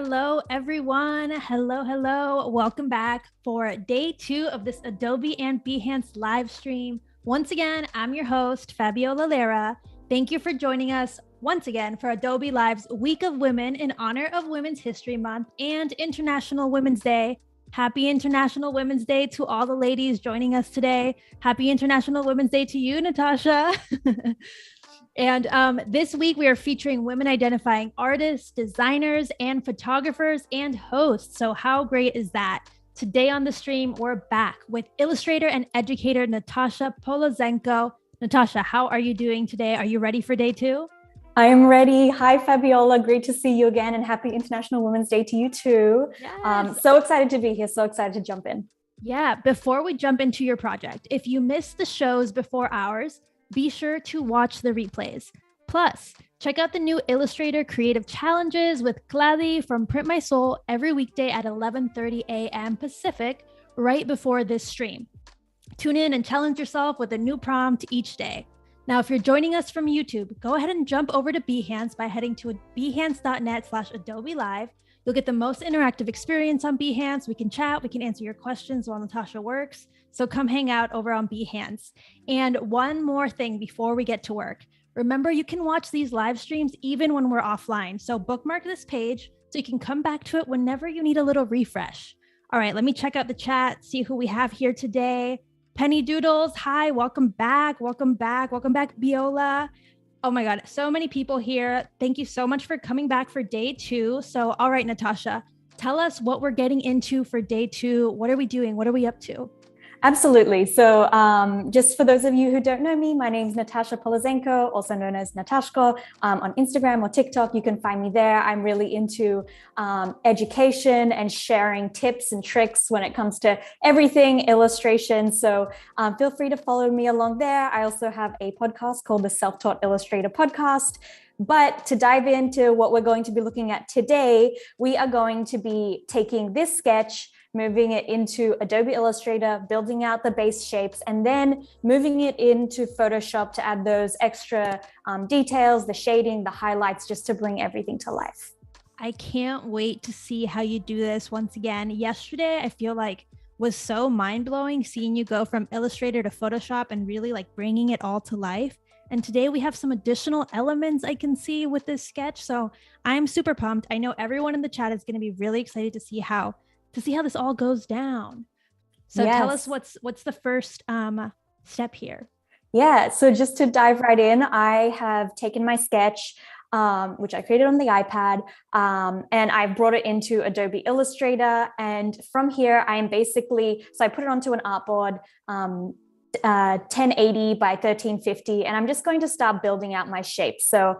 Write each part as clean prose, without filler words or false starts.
hello, everyone. Hello. Welcome back for day 2 of this Adobe and Behance live stream. Once again, I'm your host, Fabiola Lera. Thank you for joining us once again for Adobe Live's Week of Women in honor of Women's History Month and International Women's Day. Happy International Women's Day to all the ladies joining us today. Happy International Women's Day to you, Natasha. And this week we are featuring women identifying artists, designers, and photographers and hosts. So how great is that? Today on the stream, we're back with illustrator and educator Natasha Polozenko. Natasha, how are you doing today? Are you ready for day 2? I am ready. Hi, Fabiola. Great to see you again, and happy International Women's Day to you too. Yes. So excited to be here. So excited to jump in. Yeah, before we jump into your project, if you missed the shows before ours, be sure to watch the replays. Plus, check out the new Illustrator Creative Challenges with Clady from Print My Soul every weekday at 11:30 a.m. Pacific, right before this stream. Tune in and challenge yourself with a new prompt each day. Now, if you're joining us from YouTube, go ahead and jump over to Behance by heading to behance.net/Adobe Live. You'll get the most interactive experience on Behance. We can chat, we can answer your questions while Natasha works. So come hang out over on Behance. And one more thing before we get to work. Remember, you can watch these live streams even when we're offline. So bookmark this page so you can come back to it whenever you need a little refresh. All right, let me check out the chat, see who we have here today. Penny Doodles, hi, welcome back, Biola. Oh my God, so many people here. Thank you so much for coming back for day 2. So, all right, Natasha, tell us what we're getting into for day 2. What are we doing? What are we up to? Absolutely. So just for those of you who don't know me, my name is Natasha Polozenko, also known as Natashko. On Instagram or TikTok, you can find me there. I'm really into education and sharing tips and tricks when it comes to everything illustration. So feel free to follow me along there. I also have a podcast called the Self-Taught Illustrator Podcast. But to dive into what we're going to be looking at today, we are going to be taking this sketch, moving it into Adobe Illustrator, building out the base shapes, and then moving it into Photoshop to add those extra details, the shading, the highlights, just to bring everything to life. I can't wait to see how you do this once again. Yesterday, I feel like was so mind-blowing seeing you go from Illustrator to Photoshop and really like bringing it all to life. And today we have some additional elements I can see with this sketch. So I'm super pumped. I know everyone in the chat is going to be really excited to see how this all goes down. So yes. Tell us what's the first step here. Yeah, so just to dive right in, I have taken my sketch, which I created on the iPad, and I brought it into Adobe Illustrator. And from here, I put it onto an artboard, 1080 by 1350, and I'm just going to start building out my shapes. So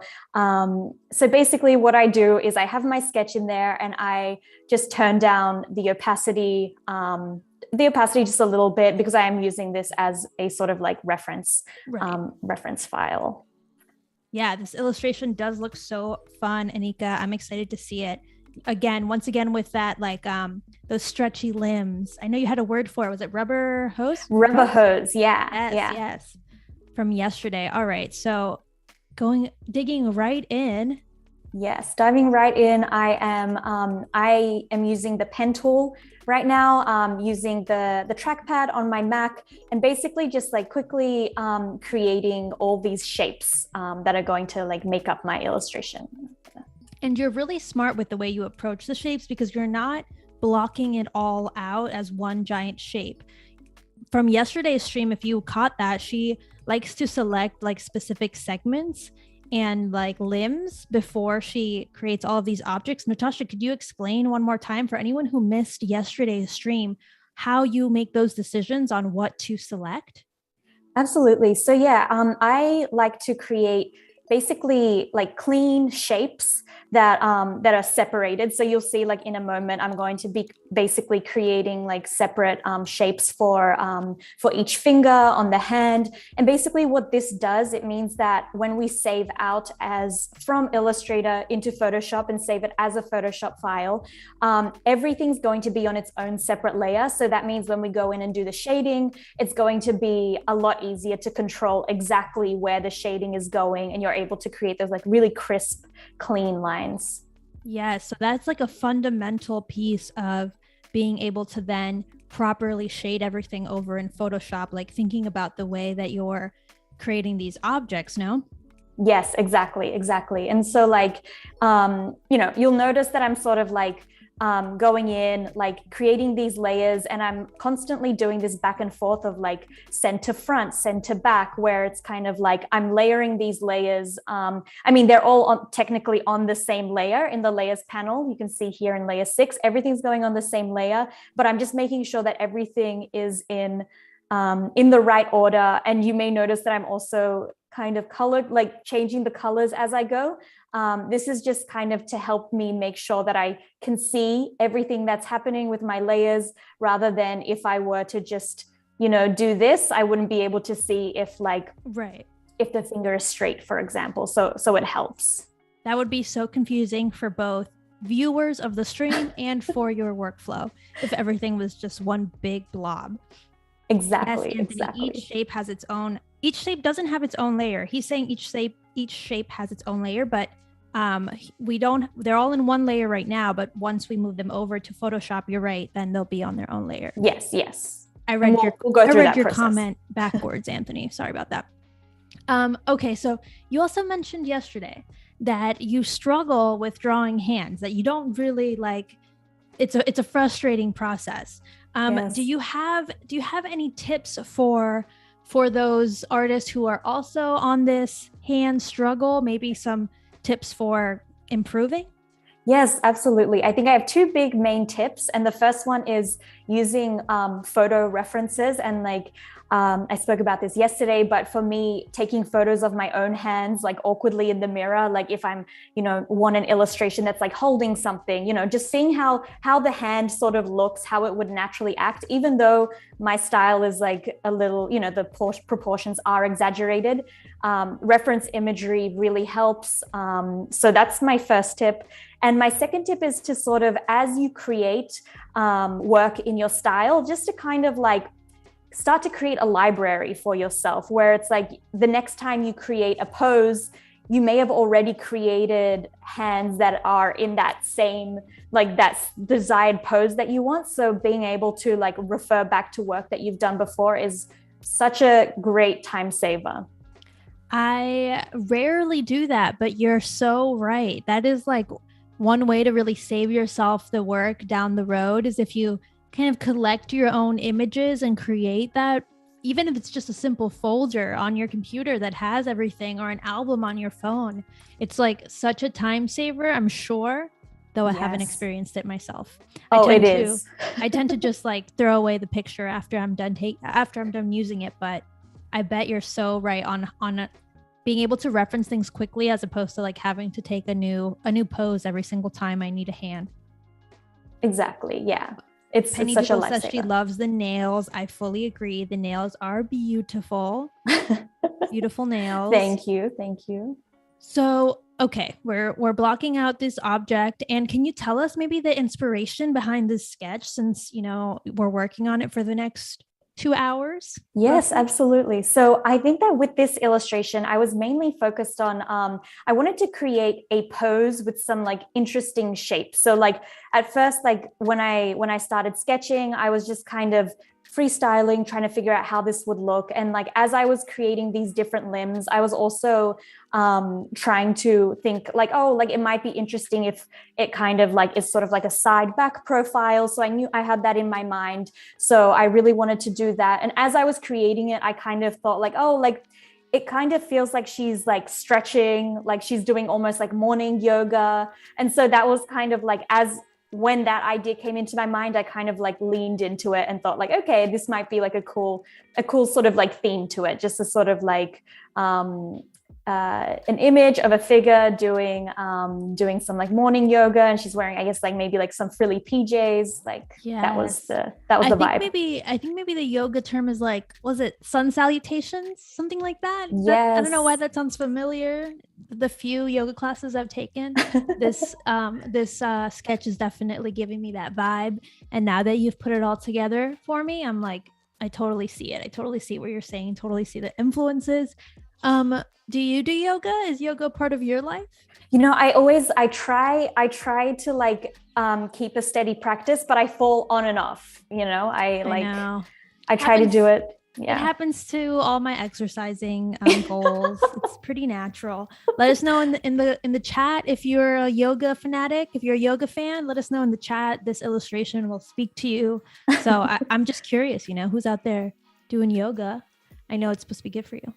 basically what I do is I have my sketch in there and I just turn down the opacity just a little bit because I am using this as a sort of like reference file. Yeah, this illustration does look so fun, Anika. I'm excited to see it. Once again with that, like those stretchy limbs. I know you had a word for it. Was it rubber hose? Rubber hose, yeah. Yes. From yesterday. All right, so digging right in. Yes, diving right in. I am using the pen tool right now, using the trackpad on my Mac, and basically just like quickly creating all these shapes that are going to like make up my illustration. And you're really smart with the way you approach the shapes because you're not blocking it all out as one giant shape. From yesterday's stream, if you caught that, she likes to select like specific segments and like limbs before she creates all of these objects. Natasha, could you explain one more time for anyone who missed yesterday's stream how you make those decisions on what to select? Absolutely. So yeah, I like to create basically like clean shapes that are separated. So you'll see like in a moment, I'm going to be basically creating like separate shapes for each finger on the hand. And basically what this does, it means that when we save out as from Illustrator into Photoshop and save it as a Photoshop file, everything's going to be on its own separate layer. So that means when we go in and do the shading, it's going to be a lot easier to control exactly where the shading is going. And you're able to create those like really crisp, clean lines. Yes. So that's like a fundamental piece of being able to then properly shade everything over in Photoshop, like thinking about the way that you're creating these objects, no? Yes, exactly. And so like, you'll notice that I'm sort of like going in, like creating these layers, and I'm constantly doing this back and forth of like center front, center back, where it's kind of like I'm layering these layers. They're all technically on the same layer in the layers panel. You can see here in layer 6, everything's going on the same layer, but I'm just making sure that everything is in the right order. And you may notice that I'm also kind of colored, like changing the colors as I go. This is just kind of to help me make sure that I can see everything that's happening with my layers, rather than if I were to just, do this, I wouldn't be able to see if if the finger is straight, for example. So it helps. That would be so confusing for both viewers of the stream and for your workflow if everything was just one big blob. Exactly. Yes, Anthony, exactly. Each shape doesn't have its own layer. He's saying each shape has its own layer, but they're all in one layer right now, but once we move them over to Photoshop, you're right, then they'll be on their own layer. Yes. I read your process. comment backwards, Anthony. Sorry about that. Okay, so you also mentioned yesterday that you struggle with drawing hands, that you don't really like. It's a frustrating process. Yes. Do you have any tips for those artists who are also on this hand struggle? Maybe some tips for improving? Yes, absolutely. I think I have two big main tips. And the first one is using photo references. And I spoke about this yesterday, but for me, taking photos of my own hands, like awkwardly in the mirror, like if I'm, want an illustration that's like holding something, just seeing how the hand sort of looks, how it would naturally act, even though my style is like a little, the proportions are exaggerated. Reference imagery really helps. So that's my first tip. And my second tip is to sort of, as you create work in your style, just to kind of like start to create a library for yourself, where it's like the next time you create a pose, you may have already created hands that are in that same, like that desired pose that you want. So being able to like refer back to work that you've done before is such a great time saver. I rarely do that, but you're so right. That is like one way to really save yourself the work down the road, is if you kind of collect your own images and create that, even if it's just a simple folder on your computer that has everything, or an album on your phone. It's like such a time saver, I'm sure, though I haven't experienced it myself. I tend to just like throw away the picture after I'm done using it, but I bet you're so right on being able to reference things quickly, as opposed to like having to take a new pose every single time I need a hand. Exactly. Yeah. It's Penny such a Doodle lifesaver. says she loves the nails. I fully agree. The nails are beautiful. Beautiful nails. Thank you. So, okay, we're blocking out this object. And can you tell us maybe the inspiration behind this sketch, since, we're working on it for the next 2 hours? Yes, absolutely. So I think that with this illustration, I was mainly focused on, I wanted to create a pose with some like interesting shapes. So like at first, like when I started sketching, I was just kind of freestyling, trying to figure out how this would look. And like, as I was creating these different limbs, I was also trying to think like, oh, like it might be interesting if it kind of like is sort of like a side back profile. So I knew I had that in my mind. So I really wanted to do that. And as I was creating it, I kind of thought like, oh, like it kind of feels like she's like stretching, like she's doing almost like morning yoga. And so that was kind of like, when that idea came into my mind, I kind of like leaned into it and thought like, okay, this might be like a cool sort of like theme to it, just a sort of like an image of a figure doing some like morning yoga, and she's wearing, I guess, like maybe like some frilly PJs. Like that was the vibe. I think maybe the yoga term is like, was it sun salutations, something like that? Yes. I don't know why that sounds familiar. The few yoga classes I've taken, this sketch is definitely giving me that vibe. And now that you've put it all together for me, I'm like, I totally see it. I totally see what you're saying. Totally see the influences. Do you do yoga? Is yoga part of your life? I try to like keep a steady practice, but I fall on and off, I know. I try to do it. It happens to all my exercising goals. It's pretty natural. Let us know in the chat if you're a yoga fanatic, if you're a yoga fan. Let us know in the chat. This illustration will speak to you. So I'm just curious, who's out there doing yoga? I know it's supposed to be good for you.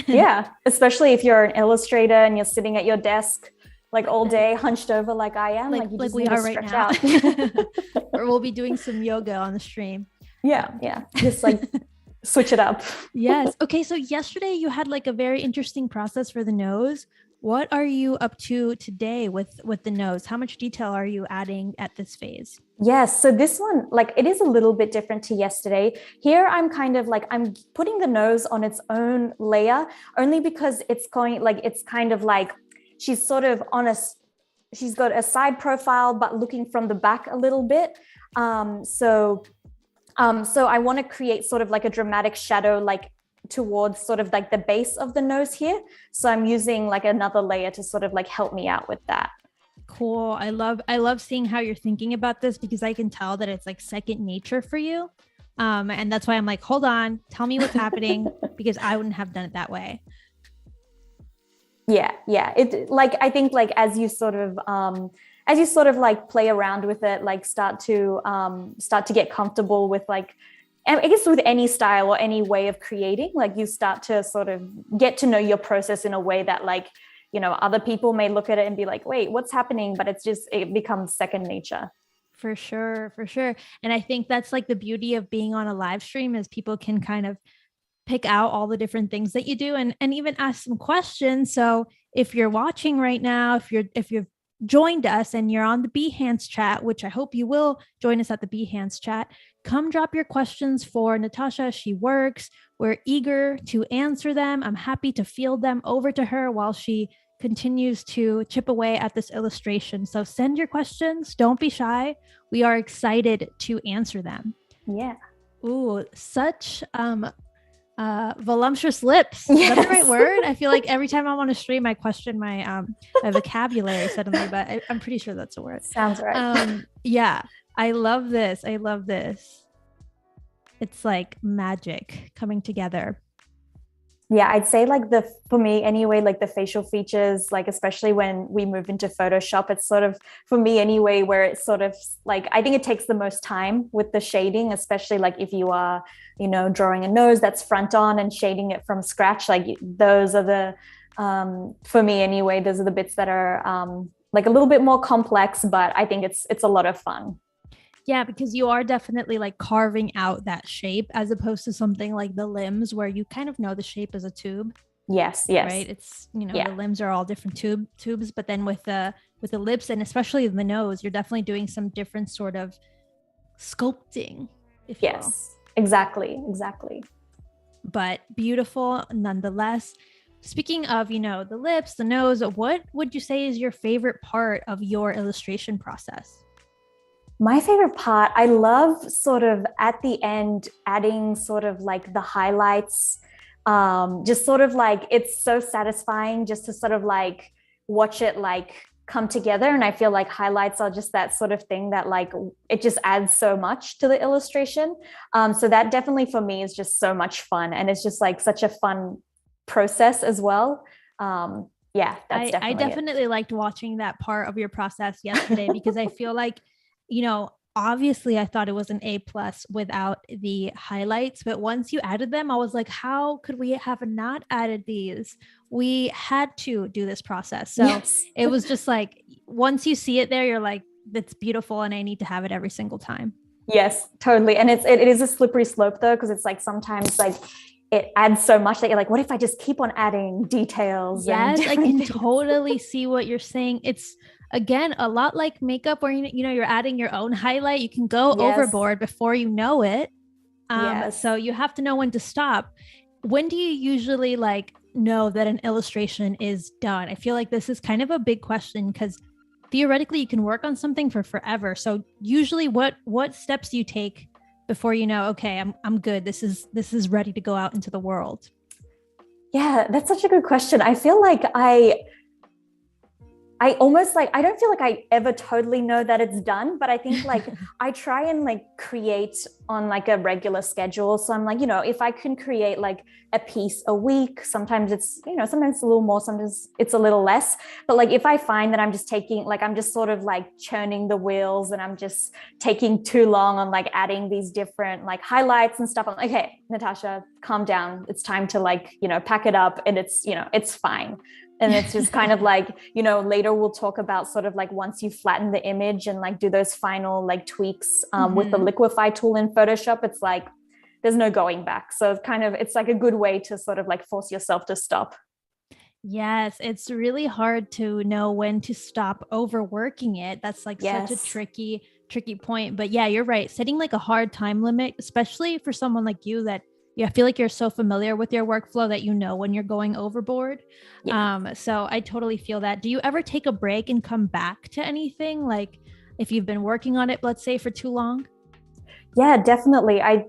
Yeah, especially if you're an illustrator and you're sitting at your desk like all day, hunched over like I am, like you just we need are to right stretch now. out. Or we'll be doing some yoga on the stream. Yeah, just like switch it up. Yes. Okay, so yesterday you had like a very interesting process for the nose. What are you up to today with the nose? How much detail are you adding at this phase? Yes, so this one, like it is a little bit different to yesterday. Here I'm kind of like I'm putting the nose on its own layer only because it's kind of like she's sort of she's got a side profile but looking from the back a little bit. So I want to create sort of like a dramatic shadow like towards sort of like the base of the nose here. So I'm using like another layer to sort of like help me out with that. Cool. I love seeing how you're thinking about this because I can tell that it's like second nature for you. And that's why I'm like, hold on, tell me what's happening because I wouldn't have done it that way. Yeah. It like I think like as you sort of like play around with it, like start to get comfortable with like, I guess with any style or any way of creating, like you start to sort of get to know your process in a way that like, other people may look at it and be like, wait, what's happening? But it becomes second nature. For sure. And I think that's like the beauty of being on a live stream is people can kind of pick out all the different things that you do and even ask some questions. So if you're watching right now, if you've joined us and you're on the Behance chat, which I hope you will join us at the Behance chat, come drop your questions for Natasha. She works. We're eager to answer them. I'm happy to field them over to her while she continues to chip away at this illustration. So send your questions. Don't be shy. We are excited to answer them. Yeah. Ooh, such voluptuous lips. Is that the right word? I feel like every time I'm on a stream, I question my vocabulary suddenly, but I'm pretty sure that's a word. Sounds right. Yeah, I love this. It's like magic coming together. Yeah, I'd say like for me anyway, like the facial features, like especially when we move into Photoshop, it's sort of for me anyway, where it's sort of like, I think it takes the most time with the shading, especially like if you are, drawing a nose that's front on and shading it from scratch, like those are the, for me anyway, those are the bits that are like a little bit more complex, but I think it's a lot of fun. Yeah, because you are definitely like carving out that shape as opposed to something like the limbs where you kind of know the shape as a tube. Yes. Right. It's, the limbs are all different tubes, but then with the lips and especially the nose, you're definitely doing some different sort of sculpting. If you will. Exactly. But beautiful nonetheless. Speaking of, the lips, the nose, what would you say is your favorite part of your illustration process? My favorite part, I love sort of at the end, adding sort of like the highlights, just sort of like, it's so satisfying just to sort of like watch it like come together. And I feel like highlights are just that sort of thing that like, it just adds so much to the illustration. So that definitely for me is just so much fun. And it's just like such a fun process as well. Yeah, that's definitely I definitely liked watching that part of your process yesterday because I feel like, obviously I thought it was an A+ without the highlights, but once you added them, I was like, how could we have not added these? We had to do this process. So It was just like, once you see it there, you're like, that's beautiful. And I need to have it every single time. Yes, totally. And it is a slippery slope though, because it's like sometimes like it adds so much that you're like, what if I just keep on adding details? Yes, I can totally see what you're saying. It's again a lot like makeup where you're adding your own highlight. You can go overboard before you know it. So you have to know when to stop. When do you usually like know that an illustration is done? I feel like this is kind of a big question because theoretically you can work on something for forever. So usually what steps do you take before okay, I'm good. This is ready to go out into the world? Yeah, that's such a good question. I feel like I almost like, I don't feel like I ever totally know that it's done, but I think like I try and like create on like a regular schedule. So I'm like, if I can create like a piece a week, sometimes it's, sometimes it's a little more, sometimes it's a little less. But like if I find that I'm just I'm just sort of like churning the wheels and I'm just taking too long on like adding these different like highlights and stuff, I'm like, okay, Natasha, calm down. It's time to like, pack it up, and it's fine. And it's just kind of like, later we'll talk about sort of like once you flatten the image and like do those final like tweaks with the liquify tool in Photoshop, it's like, there's no going back. So it's like a good way to sort of like force yourself to stop. Yes, it's really hard to know when to stop overworking it. That's like such a tricky point. But yeah, you're right. Setting like a hard time limit, especially for someone like you that I feel like you're so familiar with your workflow that when you're going overboard. Yeah. So I totally feel that. Do you ever take a break and come back to anything? Like if you've been working on it, let's say for too long? Yeah, definitely. I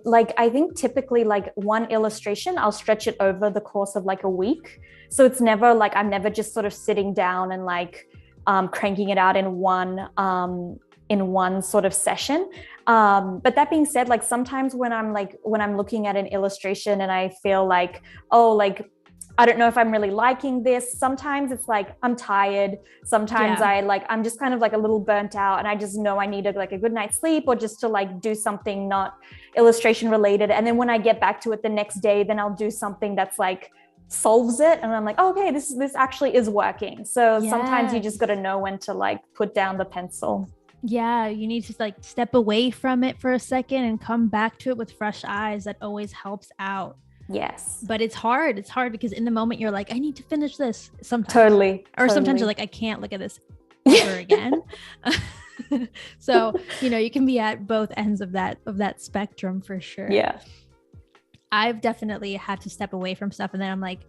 think typically like one illustration, I'll stretch it over the course of like a week. So it's never like, I'm never just sort of sitting down and like cranking it out in one sort of session. But that being said, like sometimes when I'm looking at an illustration and I feel like, oh, like, I don't know if I'm really liking this. Sometimes it's like, I'm tired. Sometimes I'm just kind of like a little burnt out and I just know I need like a good night's sleep or just to like do something not illustration related. And then when I get back to it the next day, then I'll do something that's like solves it. And I'm like, oh, okay, this actually is working. So sometimes you just got to know when to like put down the pencil. Yeah, you need to like step away from it for a second and come back to it with fresh eyes. That always helps out. Yes. But it's hard. It's hard because in the moment you're like, I need to finish this sometimes. Totally. Or sometimes you're like, I can't look at this ever again. So, you can be at both ends of that spectrum for sure. Yeah. I've definitely had to step away from stuff and then I'm like,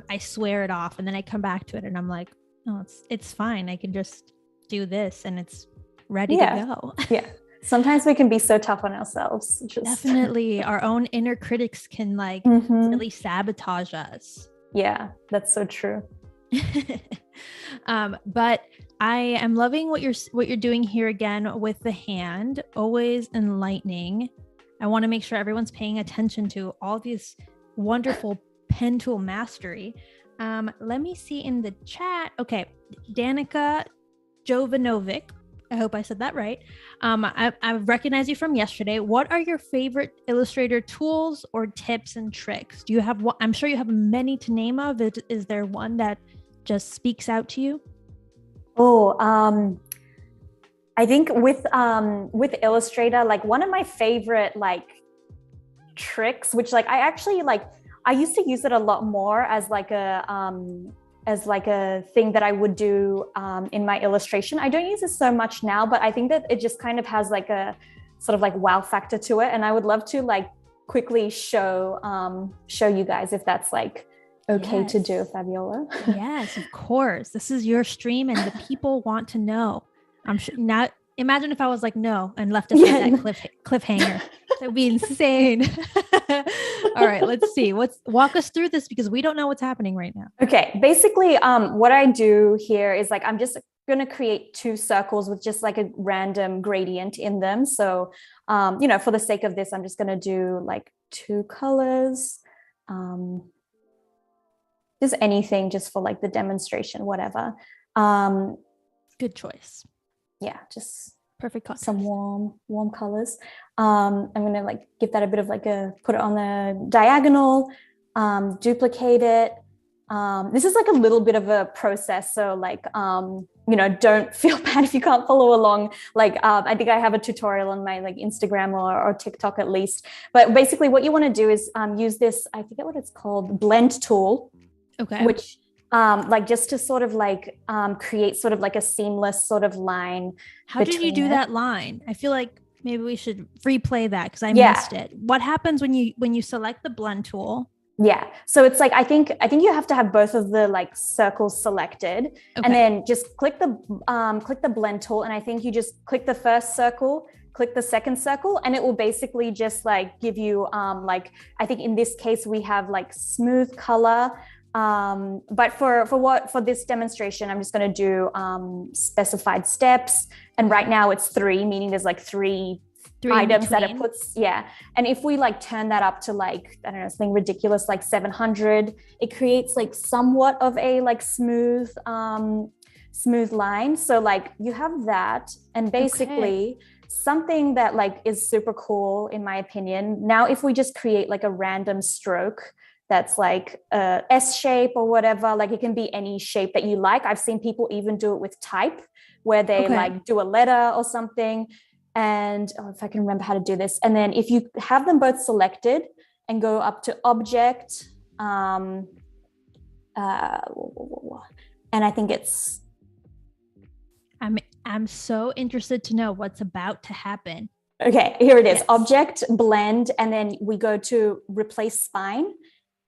I swear it off and then I come back to it and I'm like, oh, it's fine. I can just do this and it's ready to go. Yeah. Sometimes we can be so tough on ourselves. Definitely. Our own inner critics can like really sabotage us. Yeah, that's so true. But I am loving what you're doing here again with the hand, always enlightening. I want to make sure everyone's paying attention to all these wonderful pen tool mastery. Let me see in the chat. Okay. Danica Jovanovic. I hope I said that right. I recognize you from yesterday. What are your favorite Illustrator tools or tips and tricks? Do you have one? I'm sure you have many to name of. Is there one that just speaks out to you? Oh, I think with Illustrator, like one of my favorite like tricks, which like I actually like, I used to use it a lot more as like a thing that I would do in my illustration. I don't use it so much now, but I think that it just kind of has like a sort of like wow factor to it. And I would love to like quickly show you guys if that's like okay to do, Fabiola. Yes, of course. This is your stream and the people want to know. I'm sure now. Imagine if I was like, no, and left us at that cliffhanger. That'd be insane. All right, let's see. Walk us through this because we don't know what's happening right now. Okay, basically, what I do here is like, I'm just going to create two circles with just like a random gradient in them. So, for the sake of this, I'm just going to do like two colors, just anything just for like the demonstration, whatever. Good choice. Yeah, just perfect contrast. Some warm colors. I'm gonna like give that a bit of like put it on the diagonal, duplicate it. This is like a little bit of a process, so like don't feel bad if you can't follow along. Like I think I have a tutorial on my like Instagram or TikTok at least. But basically, what you want to do is use this, I forget what it's called, blend tool. Okay. Which like just to sort of like create sort of like a seamless sort of line. How did you do that line? I feel like maybe we should replay that because I missed it. What happens when you select the blend tool? Yeah, so it's like I think you have to have both of the like circles selected, and then just click the blend tool, and I think you just click the first circle, click the second circle, and it will basically just like give you like, I think in this case we have like smooth color. But for this demonstration, I'm just going to do specified steps. And right now it's 3, meaning there's like three items that it puts. Yeah. And if we like turn that up to like, I don't know, something ridiculous, like 700, it creates like somewhat of a like smooth line. So like you have that, and basically something that like is super cool in my opinion. Now, if we just create like a random stroke that's like a S shape or whatever, like it can be any shape that you like. I've seen people even do it with type, where they like do a letter or something. And if I can remember how to do this. And then if you have them both selected and go up to object, and I think it's, I'm so interested to know what's about to happen. Okay, here it is. Yes. Object, blend, and then we go to replace spine.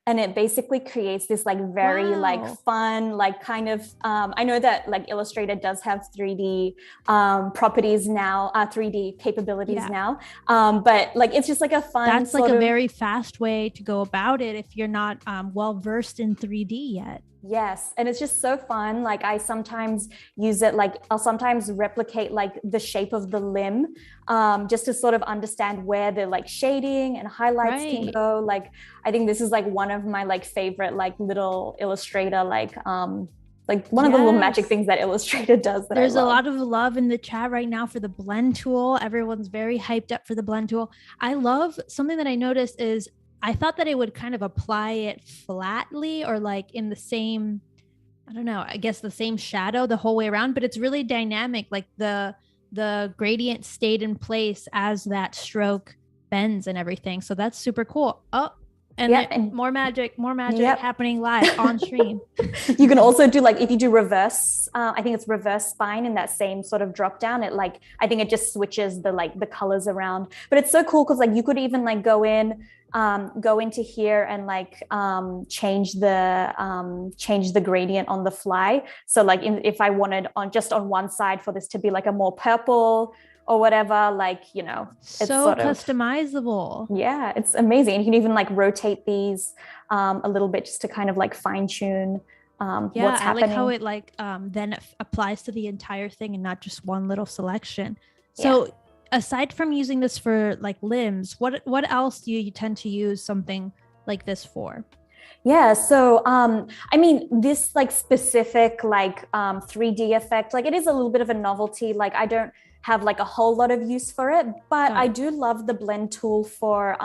And it basically creates this like very like fun, like kind of, I know that like Illustrator does have 3D properties now, 3D capabilities now. But like, it's just like a fun, that's like a very fast way to go about it if you're not well versed in 3D yet. Yes. And it's just so fun. Like I sometimes use it, like I'll sometimes replicate like the shape of the limb, just to sort of understand where the like shading and highlights can go. Like, I think this is like one of my like favorite, like little Illustrator, like one of the little magic things that Illustrator does. That There's a lot of love in the chat right now for the blend tool. Everyone's very hyped up for the blend tool. I love something that I noticed is I thought that it would kind of apply it flatly or like in the same, I don't know, I guess the same shadow the whole way around, but it's really dynamic. Like the gradient stayed in place as that stroke bends and everything. So that's super cool. Oh, and more magic happening live on stream. You can also do like, if you do reverse, I think it's reverse spine in that same sort of drop down, it like, I think it just switches the like the colors around, but it's so cool. Cause like you could even like go into here and like change the gradient on the fly. So like if I wanted on one side for this to be like a more purple or whatever, like, you know, it's so customizable. Yeah, it's amazing. And you can even like rotate these a little bit just to kind of like fine tune what's happening. I like how it like then applies to the entire thing and not just one little selection. So aside from using this for like limbs, what else do you tend to use something like this for? Yeah, so I mean, this like specific like 3D effect, like it is a little bit of a novelty. Like I don't have like a whole lot of use for it, but I do love the blend tool for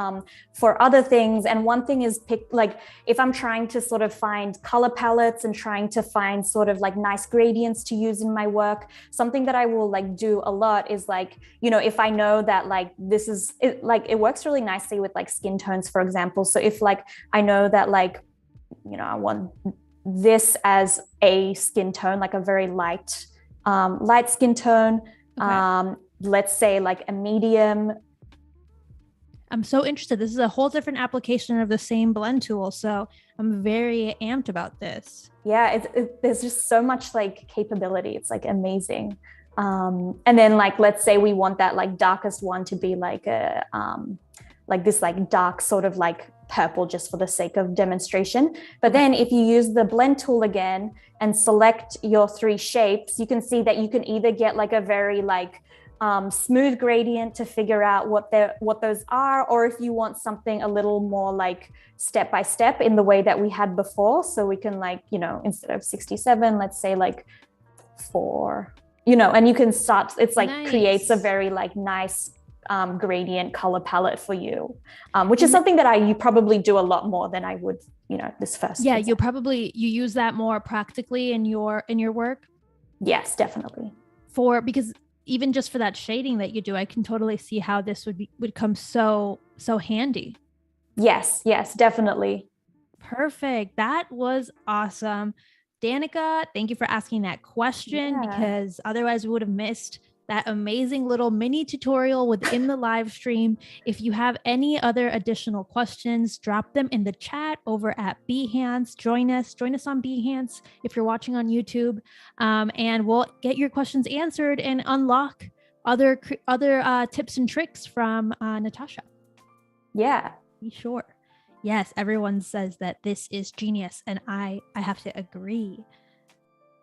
other things. And one thing is like if I'm trying to sort of find color palettes and trying to find sort of like nice gradients to use in my work, something that I will like do a lot is like, you know, if I know that like this is it, like it works really nicely with like skin tones, for example. So if like I know that like, you know, I want this as a skin tone, like a very light skin tone. Let's say like a medium. I'm so interested. This is a whole different application of the same blend tool. So I'm very amped about this. Yeah, there's just so much like capability. It's like amazing. And then like, let's say we want that like darkest one to be like a, like this like dark sort of like purple just for the sake of demonstration. But then if you use the blend tool again and select your 3 shapes, you can see that you can either get like a very like smooth gradient to figure out what those are, or if you want something a little more like step by step in the way that we had before. So we can like, you know, instead of 67, let's say like 4, you know, and you can start, it's like creates a very like nice gradient color palette for you, which is something that you probably do a lot more than I would, you know, this first. Yeah, you use that more practically in your work. Yes, definitely. Because even just for that shading that you do, I can totally see how this would come so handy. Yes, definitely. Perfect. That was awesome. Danica, thank you for asking that question, because otherwise we would have missed that amazing little mini tutorial within the live stream. If you have any other additional questions, drop them in the chat over at Behance. Join us on Behance if you're watching on YouTube, and we'll get your questions answered and unlock other tips and tricks from Natasha. Yeah. Be sure. Yes, everyone says that this is genius, and I have to agree.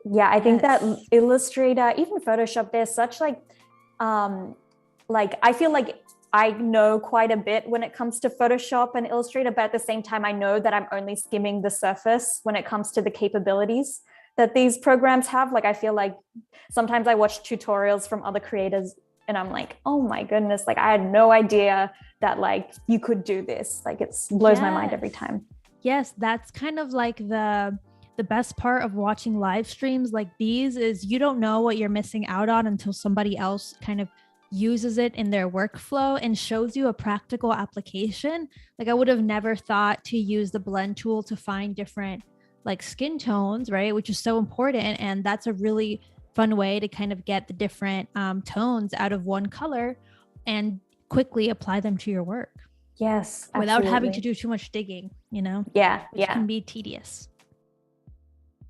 Yeah, I think that Yes. Illustrator, even Photoshop, there's such um, like I feel like I know quite a bit when it comes to Photoshop and Illustrator, but at the same time, I know that I'm only skimming the surface when it comes to the capabilities that these programs have. Like, I feel like sometimes I watch tutorials from other creators and I'm like, oh my goodness, like I had no idea that like you could do this. Like it blows my mind every time. Yes, that's kind of like the best part of watching live streams like these is you don't know what you're missing out on until somebody else kind of uses it in their workflow and shows you a practical application. Like I would have never thought to use the blend tool to find different like skin tones, right? Which is so important. And that's a really fun way to kind of get the different tones out of one color and quickly apply them to your work. Yes, without having absolutely. to do too much digging, Yeah, which yeah, can be tedious.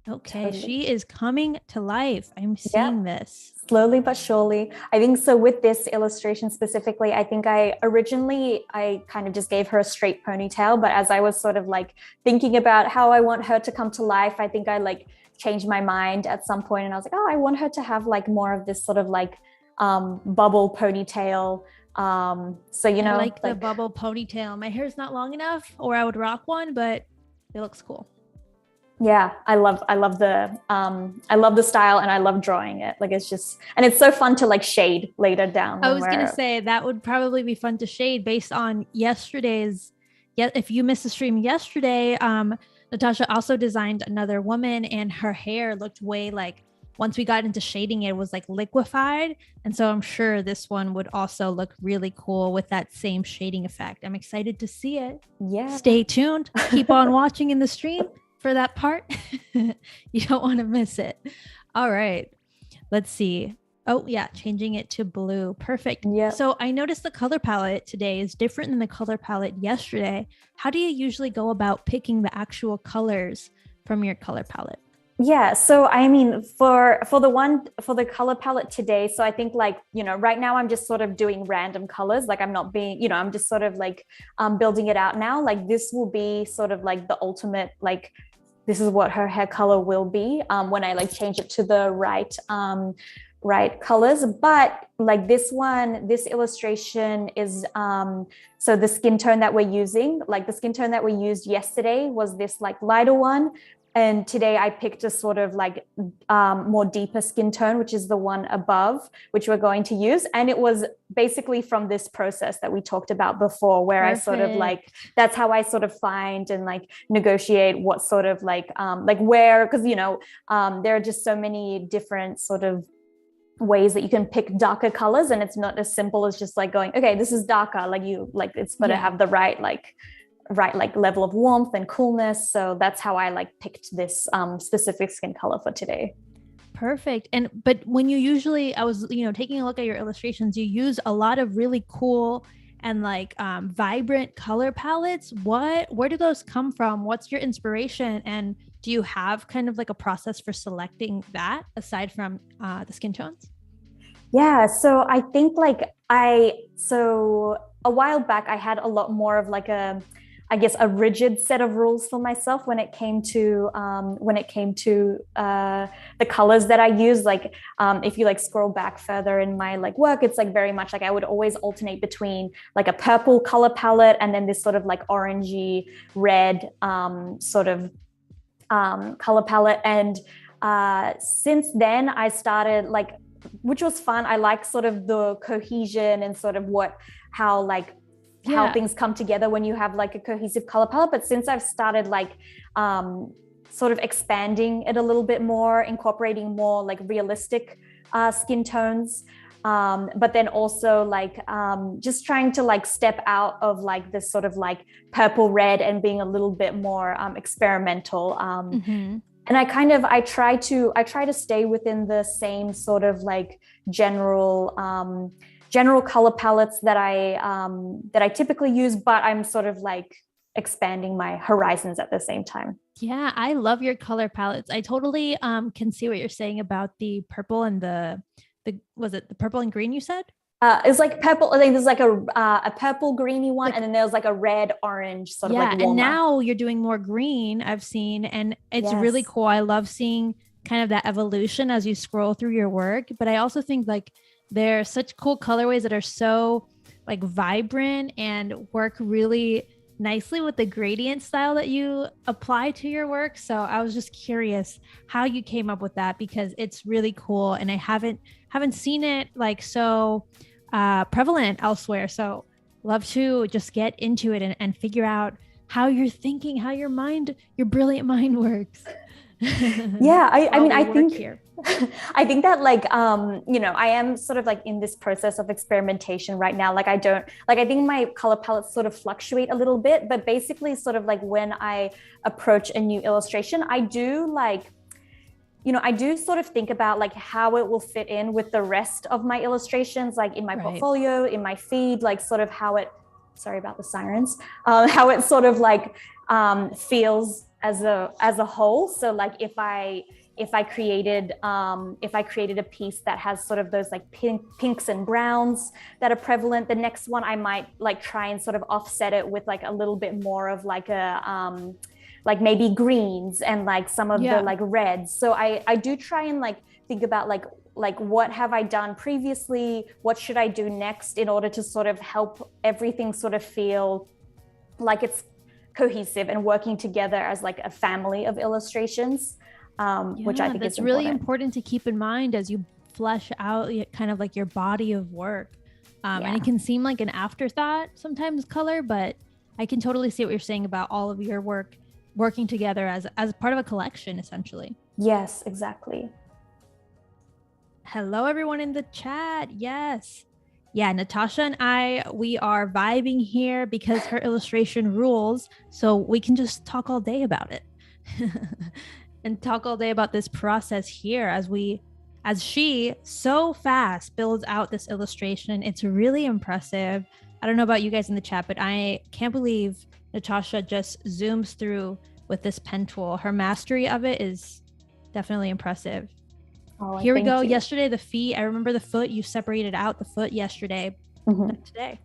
Okay, totally. she is coming to life. I'm Yep. seeing this. Slowly but surely. I think so with this illustration specifically, I think I kind of just gave her a straight ponytail, but as I was sort of like thinking about how I want her to come to life, I think I like changed my mind at some point and I was like, oh, I want her to have like more of this sort of like bubble ponytail. So I like the like bubble ponytail. My hair's not long enough, or I would rock one, but it looks cool. yeah, I love the style and I love drawing it. Like it's just and it's so fun to like shade later down I when was gonna we're say that would probably be fun to shade based on yesterday's. Yeah, if you missed the stream yesterday, Natasha also designed another woman, and her hair looked way like once we got into shading it was like liquefied, and so I'm sure this one would also look really cool with that same shading effect. I'm excited to see it. yeah. Stay tuned. Keep on watching in the stream for that part. You don't want to miss it. All right. Let's see. Oh, yeah, changing it to blue. Perfect. Yeah. So I noticed the color palette today is different than the color palette yesterday. How do you usually go about picking the actual colors from your color palette? Yeah, so I mean, for the color palette today, so I think like right now I'm just sort of doing random colors. Like I'm not being, I'm just sort of like building it out now. Like this will be sort of like the ultimate like this is what her hair color will be when I like change it to the right colors. But like this illustration is so the skin tone that we're using, like the skin tone that we used yesterday was this like lighter one. And today I picked a sort of like more deeper skin tone, which is the one above, which we're going to use. And it was basically from this process that we talked about before, where Perfect. I sort of like, that's how I sort of find and like negotiate what sort of like where, because, there are just so many different sort of ways that you can pick darker colors. And it's not as simple as just like going, okay, this is darker. Like it's got to have the right level of warmth and coolness. So that's how I like picked this specific skin color for today. Perfect. But when you usually, I was, taking a look at your illustrations, you use a lot of really cool and like vibrant color palettes. Where do those come from? What's your inspiration? And do you have kind of like a process for selecting that aside from the skin tones? Yeah, so I think so a while back I had a lot more of like I guess a rigid set of rules for myself when it came to the colors that I use. Like if you like scroll back further in my like work, it's like very much like I would always alternate between like a purple color palette and then this sort of like orangey red sort of color palette. And since then I started like, which was fun. I like sort of the cohesion and sort of how things come together when you have like a cohesive color palette. But since I've started like sort of expanding it a little bit more, incorporating more like realistic skin tones, but then also like just trying to like step out of like this sort of like purple red and being a little bit more experimental. And I try to stay within the same sort of like general color palettes that I typically use, but I'm sort of like expanding my horizons at the same time. Yeah, I love your color palettes. I totally can see what you're saying about the purple and the was it the purple and green you said? It's like purple. I think there's like a purple greeny one, like, and then there's like a red orange sort of like warmer. And now you're doing more green, I've seen, and it's really cool. I love seeing kind of that evolution as you scroll through your work. But I also think like there's such cool colorways that are so like vibrant and work really nicely with the gradient style that you apply to your work. So I was just curious how you came up with that, because it's really cool and I haven't seen it like so prevalent elsewhere. So love to just get into it and figure out how you're thinking, how your brilliant mind works. Yeah, I mean, I think here. I think that like, you know, I am sort of like in this process of experimentation right now. Like I think my color palettes sort of fluctuate a little bit, but basically sort of like when I approach a new illustration, I do like, you know, I do sort of think about like how it will fit in with the rest of my illustrations, like in my portfolio, in my feed, like sort of how it, sorry about the sirens, how it sort of like feels as a whole. So like if I created a piece that has sort of those like pinks and browns that are prevalent, the next one I might like try and sort of offset it with like a little bit more of like a like maybe greens and like some of the like reds. So I do try and like think about like what have I done previously, what should I do next, in order to sort of help everything sort of feel like it's cohesive and working together as like a family of illustrations, which I think that's is really important to keep in mind as you flesh out kind of like your body of work. And it can seem like an afterthought sometimes, color, but I can totally see what you're saying about all of your work working together as part of a collection, essentially. Yes, exactly. Hello, everyone in the chat. Yes. Yeah, Natasha and we are vibing here because her illustration rules. So we can just talk all day about it and talk all day about this process here as she so fast builds out this illustration. It's really impressive. I don't know about you guys in the chat, but I can't believe Natasha just zooms through with this pen tool. Her mastery of it is definitely impressive. Oh, here we go. Yesterday, the feet. I remember the foot. You separated out the foot yesterday. Not today.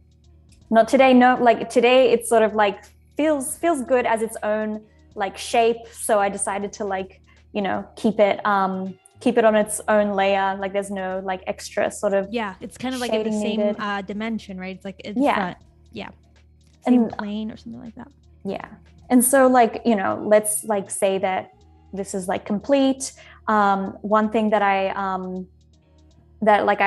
Not today. No, like today, it's sort of like feels good as its own like shape. So I decided to like, you know, keep it on its own layer. Like there's no like extra sort of it's kind of like in the same dimension, right? It's like in front. Same plane or something like that. And so like, you know, let's like say that this is like complete. One thing that I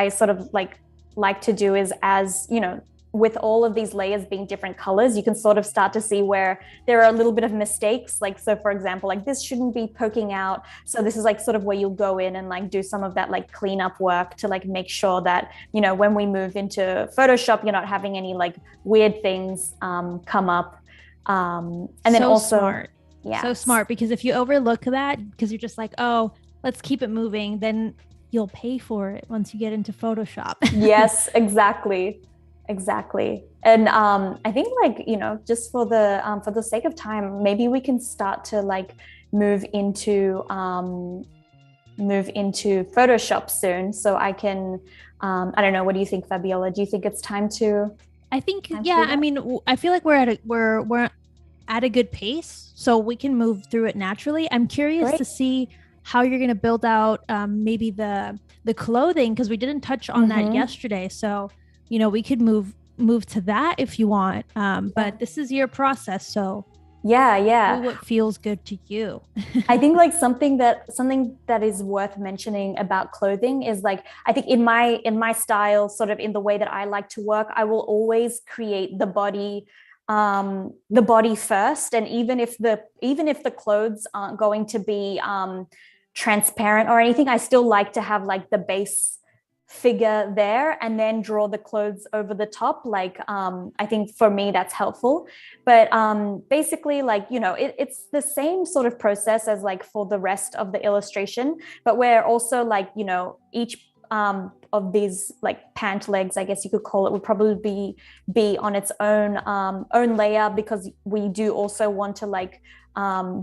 sort of like to do is, as you know, with all of these layers being different colors, you can sort of start to see where there are a little bit of mistakes. Like, so for example, like this shouldn't be poking out. So this is like sort of where you'll go in and like do some of that like cleanup work to like make sure that, you know, when we move into Photoshop, you're not having any like weird things come up. And then also smart. So smart, because if you overlook that because you're just like, oh, let's keep it moving, then you'll pay for it once you get into Photoshop. Yes, exactly. And I think like, you know, just for the sake of time, maybe we can start to like move into Photoshop soon. So I can, I don't know, what do you think, Fabiola? Do you think it's time to? I think, I mean, I feel like we're at a good pace, so we can move through it naturally. I'm curious to see how you're going to build out maybe the clothing, because we didn't touch on that yesterday. So, you know, we could move to that if you want. But this is your process, so do what feels good to you. I think like something that is worth mentioning about clothing is like, I think in my style, sort of in the way that I like to work, I will always create the body first. And even if the clothes aren't going to be transparent or anything, I still like to have like the base figure there and then draw the clothes over the top. Like I think for me that's helpful. But basically, like, you know, it's the same sort of process as like for the rest of the illustration, but we're also like, you know, each of these like pant legs, I guess you could call it, would probably be on its own layer, because we do also want to like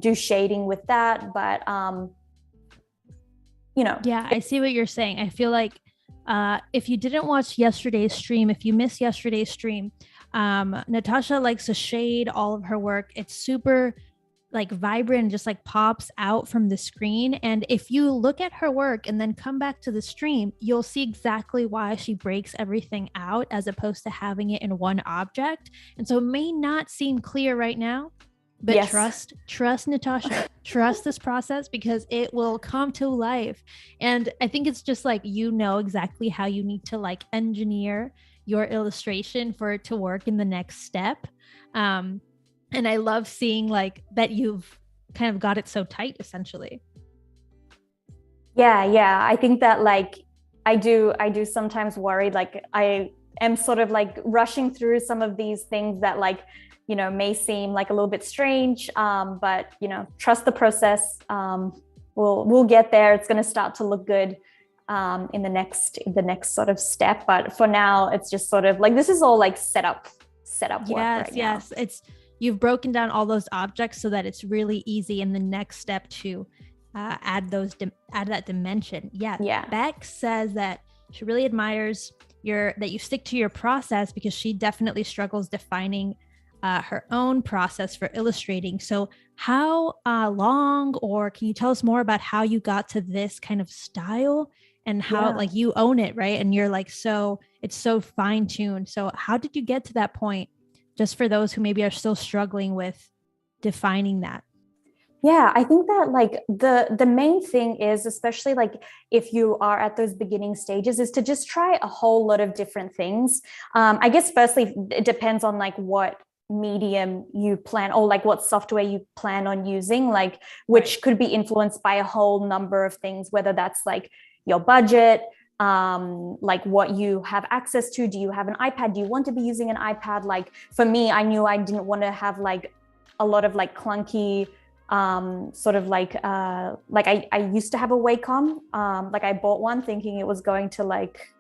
do shading with that. But you know, I see what you're saying. I feel like If you didn't watch yesterday's stream, if you missed yesterday's stream, Natasha likes to shade all of her work. It's super like vibrant and just like pops out from the screen. And if you look at her work and then come back to the stream, you'll see exactly why she breaks everything out as opposed to having it in one object. And so it may not seem clear right now, but Yes. trust Natasha, trust this process because it will come to life. And I think it's just like, you know exactly how you need to like engineer your illustration for it to work in the next step. And I love seeing like that you've kind of got it so tight, essentially. Yeah. I think that like I do sometimes worry, like I am sort of like rushing through some of these things that like, you know, may seem like a little bit strange, but you know, trust the process. We'll get there. It's going to start to look good in the next sort of step. But for now, it's just sort of like this is all like set up work right now. It's you've broken down all those objects so that it's really easy in the next step to add that dimension. Yeah. Beck says that she really admires that you stick to your process because she definitely struggles defining her own process for illustrating. So how long, or can you tell us more about how you got to this kind of style and how like you own it, right? And you're like, it's so fine-tuned. So how did you get to that point? Just for those who maybe are still struggling with defining that. Yeah, I think that like the main thing is, especially like if you are at those beginning stages, is to just try a whole lot of different things. I guess firstly, it depends on like what medium you plan or like what software you plan on using, like which could be influenced by a whole number of things, whether that's like your budget, like what you have access to. Do you have an iPad? Do you want to be using an iPad? Like for me, I knew I didn't want to have like a lot of like clunky sort of like I used to have a Wacom, like I bought one thinking it was going to like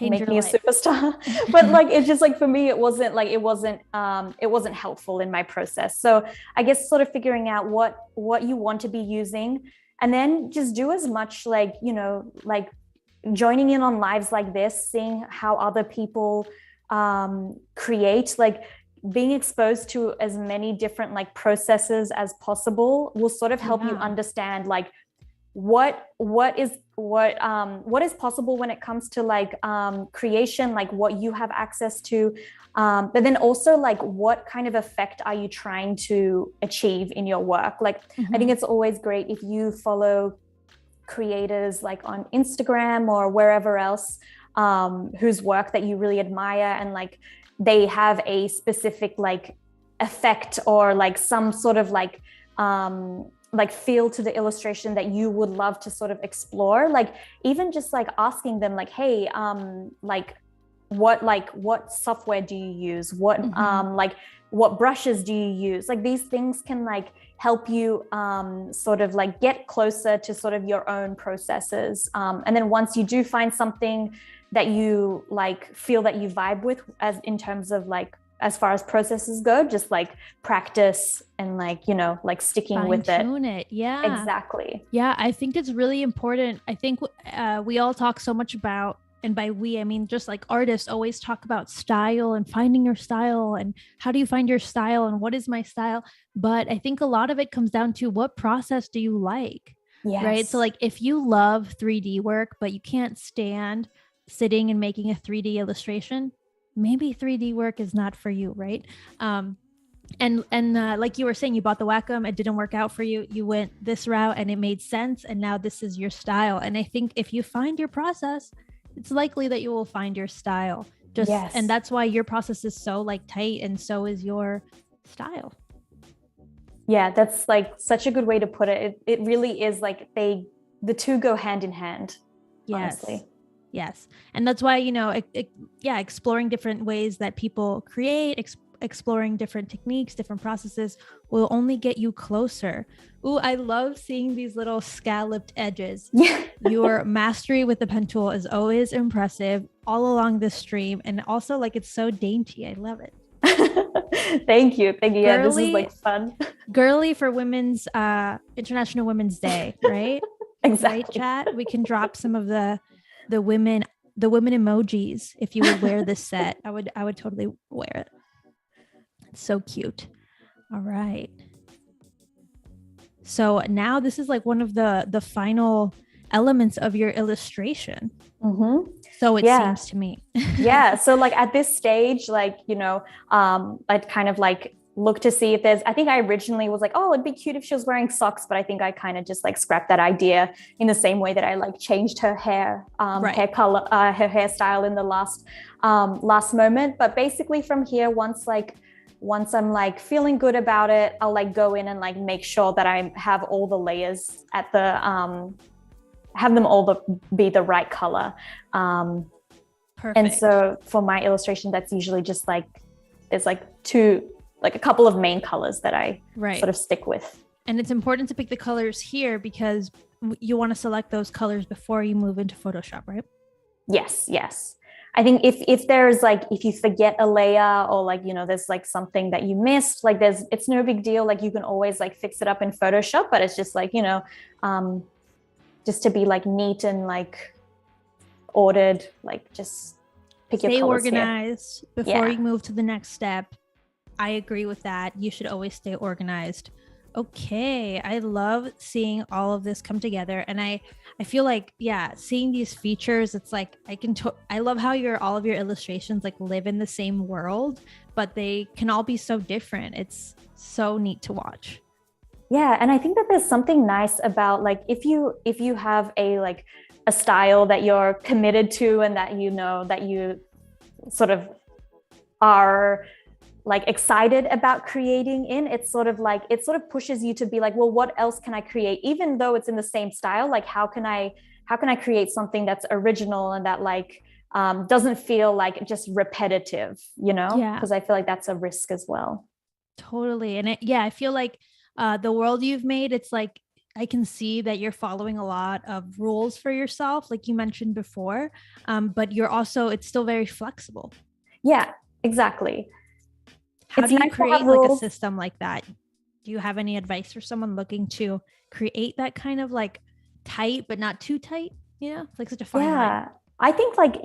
make me a superstar, but like it's just like for me it wasn't helpful in my process. So I guess sort of figuring out what you want to be using, and then just do as much like, you know, like joining in on lives like this, seeing how other people create, like being exposed to as many different like processes as possible will sort of help you understand like what is possible when it comes to like creation, like what you have access to, but then also like what kind of effect are you trying to achieve in your work. Like I think it's always great if you follow creators like on Instagram or wherever else whose work that you really admire, and like they have a specific like effect or like some sort of like feel to the illustration that you would love to sort of explore. Like even just like asking them like, hey, what software do you use? What brushes do you use? Like these things can like help you sort of like get closer to sort of your own processes. And then once you do find something that you like feel that you vibe with, as in terms of like as far as processes go, just like practice and like, you know, like sticking with it. Fine-tune it. Yeah, exactly. Yeah, I think it's really important. I think we all talk so much about, and by we, I mean just like artists always talk about style and finding your style and how do you find your style and what is my style. But I think a lot of it comes down to what process do you like, right? So like if you love 3D work, but you can't stand sitting and making a 3D illustration, maybe 3D work is not for you, right? And like you were saying, you bought the Wacom, it didn't work out for you. You went this route and it made sense. And now this is your style. And I think if you find your process, it's likely that you will find your style. And that's why your process is so like tight, and so is your style. Yeah, that's like such a good way to put it. It really is like the two go hand in hand. Honestly. Yes. And that's why, you know, exploring different ways that people create, exploring different techniques, different processes will only get you closer. Ooh, I love seeing these little scalloped edges. Yeah. Your mastery with the pen tool is always impressive all along this stream. And also like, it's so dainty. I love it. Thank you. Yeah, this is like fun. Girly for Women's International Women's Day, right? Exactly. Right, chat? We can drop some of the the women emojis. If you would wear this set, I would totally wear it. It's so cute. All right. So now this is like one of the final elements of your illustration. Mm-hmm. So it seems to me. Yeah. So like at this stage, like, I'd kind of like look to see if I think I originally was like, oh, it'd be cute if she was wearing socks, but I think I kind of just like scrapped that idea in the same way that I like changed her hair, hair color, her hairstyle in the last moment. But basically from here, once I'm like feeling good about it, I'll like go in and like make sure that I have all the layers at have them all be the right color. Perfect. And so for my illustration, that's usually just like, there's like a couple of main colors that I sort of stick with. And it's important to pick the colors here because you want to select those colors before you move into Photoshop, right? Yes. I think if there's like, if you forget a layer or like, there's like something that you missed, like it's no big deal. Like you can always like fix it up in Photoshop, but it's just like, just to be like neat and like ordered, like just pick your colors. Stay organized before you move to the next step. I agree with that. You should always stay organized. Okay. I love seeing all of this come together. And I feel like, seeing these features, it's like, I love how all of your illustrations like live in the same world, but they can all be so different. It's so neat to watch. Yeah. And I think that there's something nice about like, if you have a style that you're committed to and that that you sort of are like excited about creating it sort of pushes you to be like, well, what else can I create? Even though it's in the same style, like how can I create something that's original and that like doesn't feel like just repetitive, because I feel like that's a risk as well. Totally. And I feel like the world you've made, it's like, I can see that you're following a lot of rules for yourself, like you mentioned before, but it's still very flexible. Yeah, exactly. How do you create like a system like that? Do you have any advice for someone looking to create that kind of like tight, but not too tight? It's like such a fine line. I think like,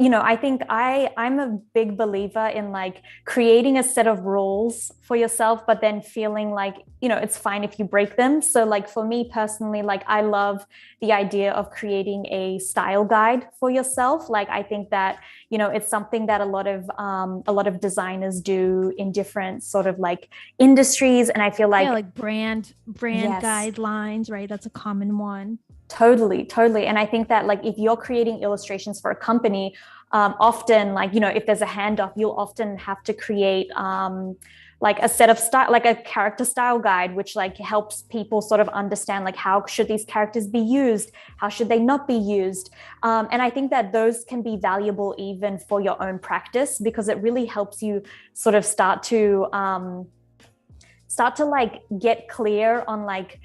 I'm a big believer in like creating a set of rules for yourself, but then feeling like, it's fine if you break them. So like for me personally, like I love the idea of creating a style guide for yourself. Like I think that, it's something that a lot of designers do in different sort of like industries. And I feel like like brand guidelines, right? That's a common one. Totally. And I think that like, if you're creating illustrations for a company, often like, if there's a handoff, you'll often have to create like a set of style, like a character style guide, which like helps people sort of understand like how should these characters be used? How should they not be used? And I think that those can be valuable even for your own practice, because it really helps you sort of start to like get clear on like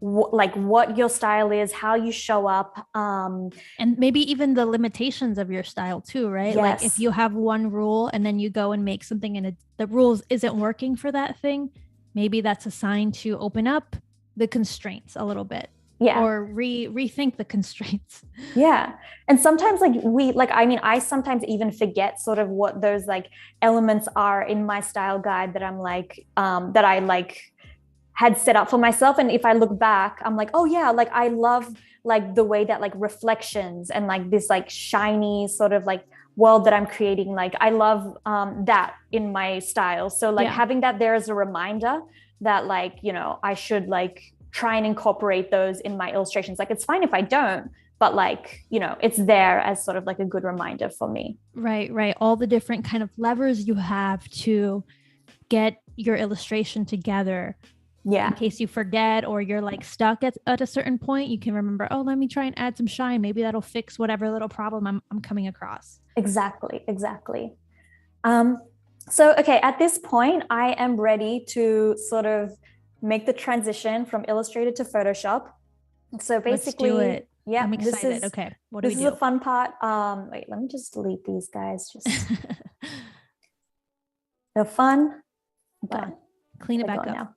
what your style is, how you show up, and maybe even the limitations of your style too, right? Yes. Like if you have one rule and then you go and make something and the rules isn't working for that thing, maybe that's a sign to open up the constraints a little bit. Or rethink the constraints. And sometimes like I sometimes even forget sort of what those like elements are in my style guide that I'm like that I like had set up for myself. And if I look back, I'm like, oh yeah, like I love like the way that like reflections and like this like shiny sort of like world that I'm creating, like I love that in my style. So like having that there as a reminder that like, I should like try and incorporate those in my illustrations. Like it's fine if I don't, but like, it's there as sort of like a good reminder for me. Right. All the different kind of levers you have to get your illustration together. In case you forget or you're like stuck at a certain point, you can remember, oh, let me try and add some shine. Maybe that'll fix whatever little problem I'm coming across. Exactly. So, okay, at this point, I am ready to sort of make the transition from Illustrator to Photoshop. So basically, let's do it. Yeah, I'm excited. Okay, what do we do? This is the fun part. Wait, let me just delete these guys. Just they're fun, but clean it back up now.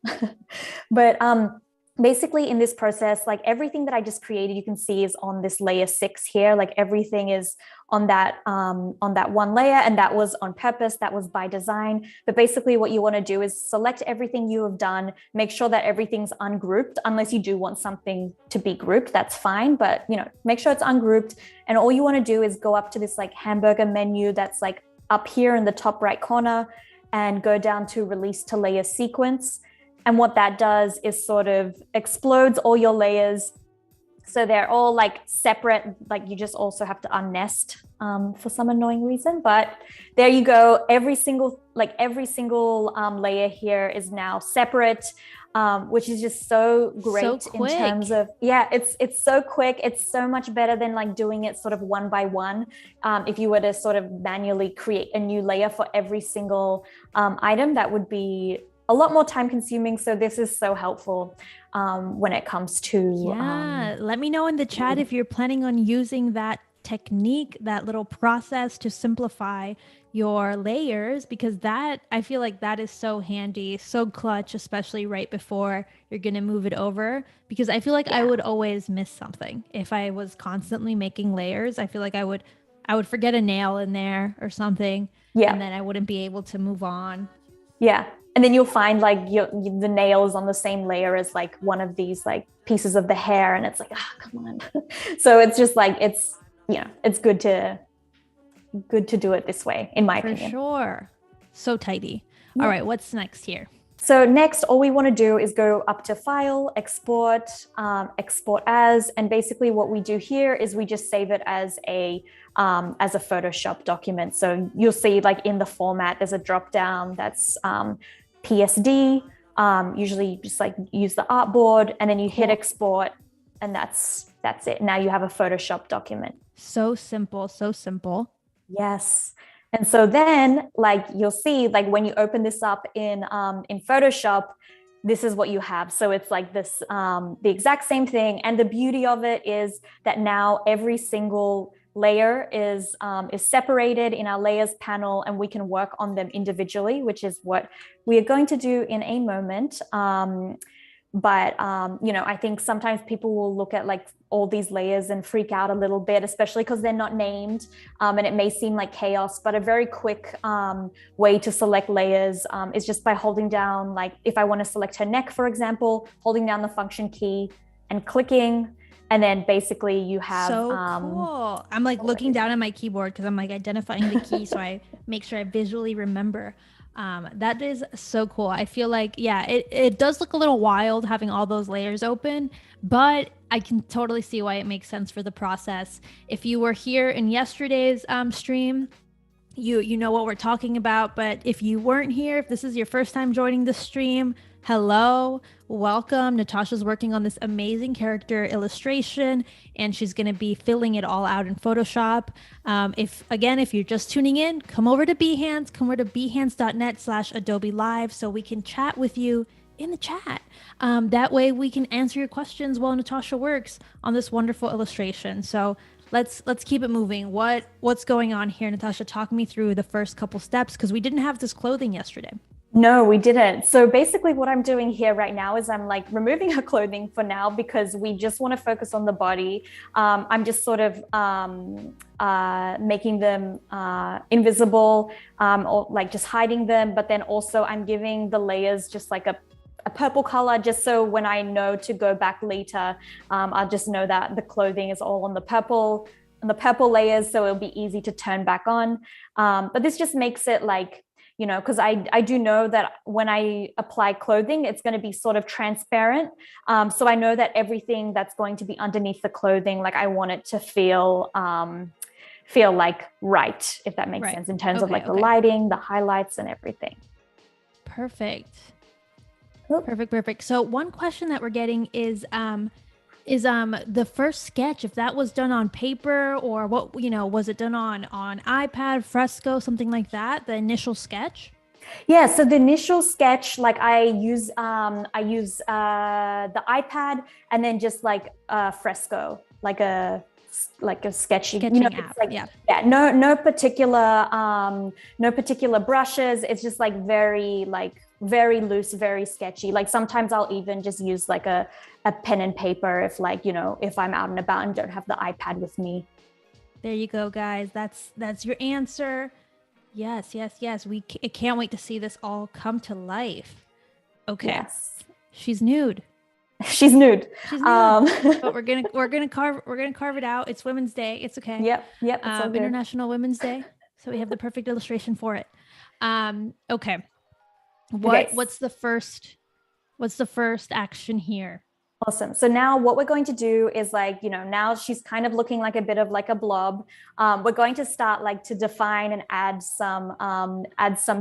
But basically in this process, like everything that I just created, you can see is on this layer 6 here. Like everything is on that one layer, and that was on purpose, that was by design. But basically what you want to do is select everything you have done, make sure that everything's ungrouped, unless you do want something to be grouped, that's fine. But make sure it's ungrouped. And all you want to do is go up to this like hamburger menu that's like up here in the top right corner, and go down to release to layer sequence. And what that does is sort of explodes all your layers. So they're all like separate, like you just also have to unnest for some annoying reason. But there you go. Every single layer here is now separate, which is just so great in terms of, it's so quick. It's so much better than like doing it sort of one by one. If you were to sort of manually create a new layer for every single item, that would be a lot more time consuming. So this is so helpful when it comes to let me know in the chat if you're planning on using that technique, that little process to simplify your layers, because that, I feel like that is so handy, so clutch, especially right before you're going to move it over, because I feel like I would always miss something if I was constantly making layers. I feel like I would forget a nail in there or something, and then I wouldn't be able to move on. And then you'll find like the nails on the same layer as like one of these like pieces of the hair, and it's like, come on. So it's just like, it's good to do it this way, in my opinion. For sure. So tidy. All right, what's next here? So next, all we want to do is go up to File, Export, Export As, and basically what we do here is we just save it as a Photoshop document. So you'll see like in the format, there's a drop down that's PSD. Usually you just like use the artboard, and then you hit export, and that's it. Now you have a Photoshop document. So simple, so simple. Yes. And so then like you'll see like when you open this up in Photoshop, this is what you have. So it's like this, the exact same thing. And the beauty of it is that now every single layer is separated in our layers panel, and we can work on them individually, which is what we are going to do in a moment. But I think sometimes people will look at like all these layers and freak out a little bit, especially because they're not named, and it may seem like chaos. But a very quick way to select layers is just by holding down, like if I want to select her neck, for example, holding down the function key and clicking, and then basically you have cool. I'm like looking down at my keyboard because I'm like identifying the key so I make sure I visually remember. That is so cool. I feel like, it does look a little wild having all those layers open, but I can totally see why it makes sense for the process. If you were here in yesterday's stream, you know what we're talking about. But if you weren't here, if this is your first time joining the stream, hello, welcome. Natasha's working on this amazing character illustration, and she's going to be filling it all out in Photoshop. If you're just tuning in, come over to Behance, come over to behance.net/Adobe Live so we can chat with you in the chat. That way we can answer your questions while Natasha works on this wonderful illustration. So let's keep it moving. What's going on here, Natasha? Talk me through the first couple steps, because we didn't have this clothing yesterday. No, we didn't. So basically what I'm doing here right now is I'm like removing her clothing for now, because we just want to focus on the body. I'm just sort of making them invisible, or like just hiding them. But then also I'm giving the layers just like a purple color, just so when I know to go back later, I'll just know that the clothing is all on the purple layers, so it'll be easy to turn back on. But this just makes it like, because I do know that when I apply clothing, it's going to be sort of transparent. So I know that everything that's going to be underneath the clothing, like I want it to feel like right, if that makes sense, in terms of like the lighting, the highlights, and everything. Perfect. Perfect. So one question that we're getting is the first sketch, if that was done on paper, or what, was it done on iPad, Fresco, something like that, the initial sketch? Yeah, so the initial sketch, like I use the iPad, and then just like Fresco, like a sketching app. No particular brushes. It's just like very like very loose, very sketchy. Like sometimes I'll even just use like a pen and paper if like, you know, if I'm out and about and don't have the iPad with me. There you go, guys. That's your answer. Yes, yes, yes. I can't wait to see this all come to life. Okay. Yes. She's nude. She's nude. She's nude. But we're gonna carve it out. It's Women's Day. It's okay. Yep. It's all good. International Women's Day. So we have the perfect illustration for it. Okay. What's the first action here? Awesome. So now what we're going to do is like, you know, now she's kind of looking like a bit of like a blob. We're going to start like to define and add some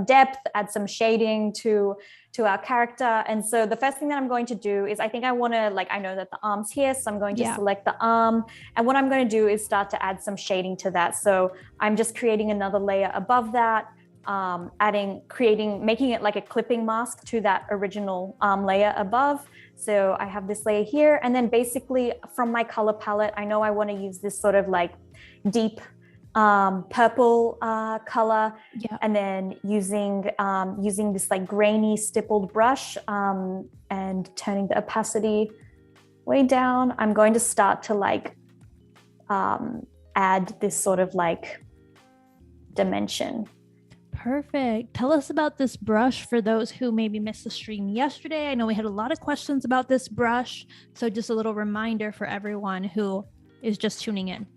depth, add some shading to our character. And so the first thing that I'm going to do is I know that the arm's here. So I'm going to select the arm. And what I'm going to do is start to add some shading to that. So I'm just creating another layer above that. Making it like a clipping mask to that original layer above. So I have this layer here, and then basically from my color palette, I know I want to use this sort of like deep purple color, and then using this like grainy stippled brush and turning the opacity way down. I'm going to start to like add this sort of like dimension. Perfect. Tell us about this brush for those who maybe missed the stream yesterday. I know we had a lot of questions about this brush. So just a little reminder for everyone who is just tuning in.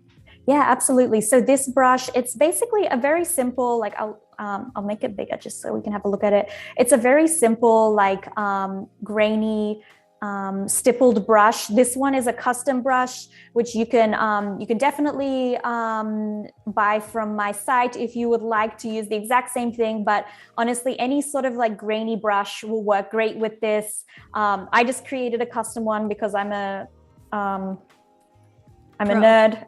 Yeah, absolutely. So this brush, it's basically a very simple, like I'll make it bigger just so we can have a look at it. It's a very simple, like grainy, stippled brush. This one is a custom brush, which you can definitely buy from my site if you would like to use the exact same thing. But honestly, any sort of like grainy brush will work great with this. I just created a custom one because I'm a nerd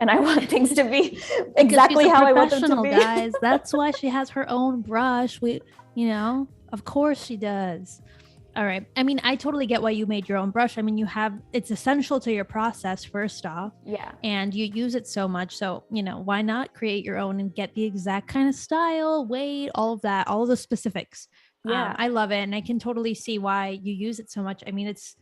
and I want things to be exactly how I want them to be. Guys, that's why she has her own brush. Of course she does. All right. I mean, I totally get why you made your own brush. I mean, it's essential to your process, first off. Yeah. And you use it so much. So, why not create your own and get the exact kind of style, weight, all of that, all of the specifics. Yeah. I love it. And I can totally see why you use it so much. I mean, it's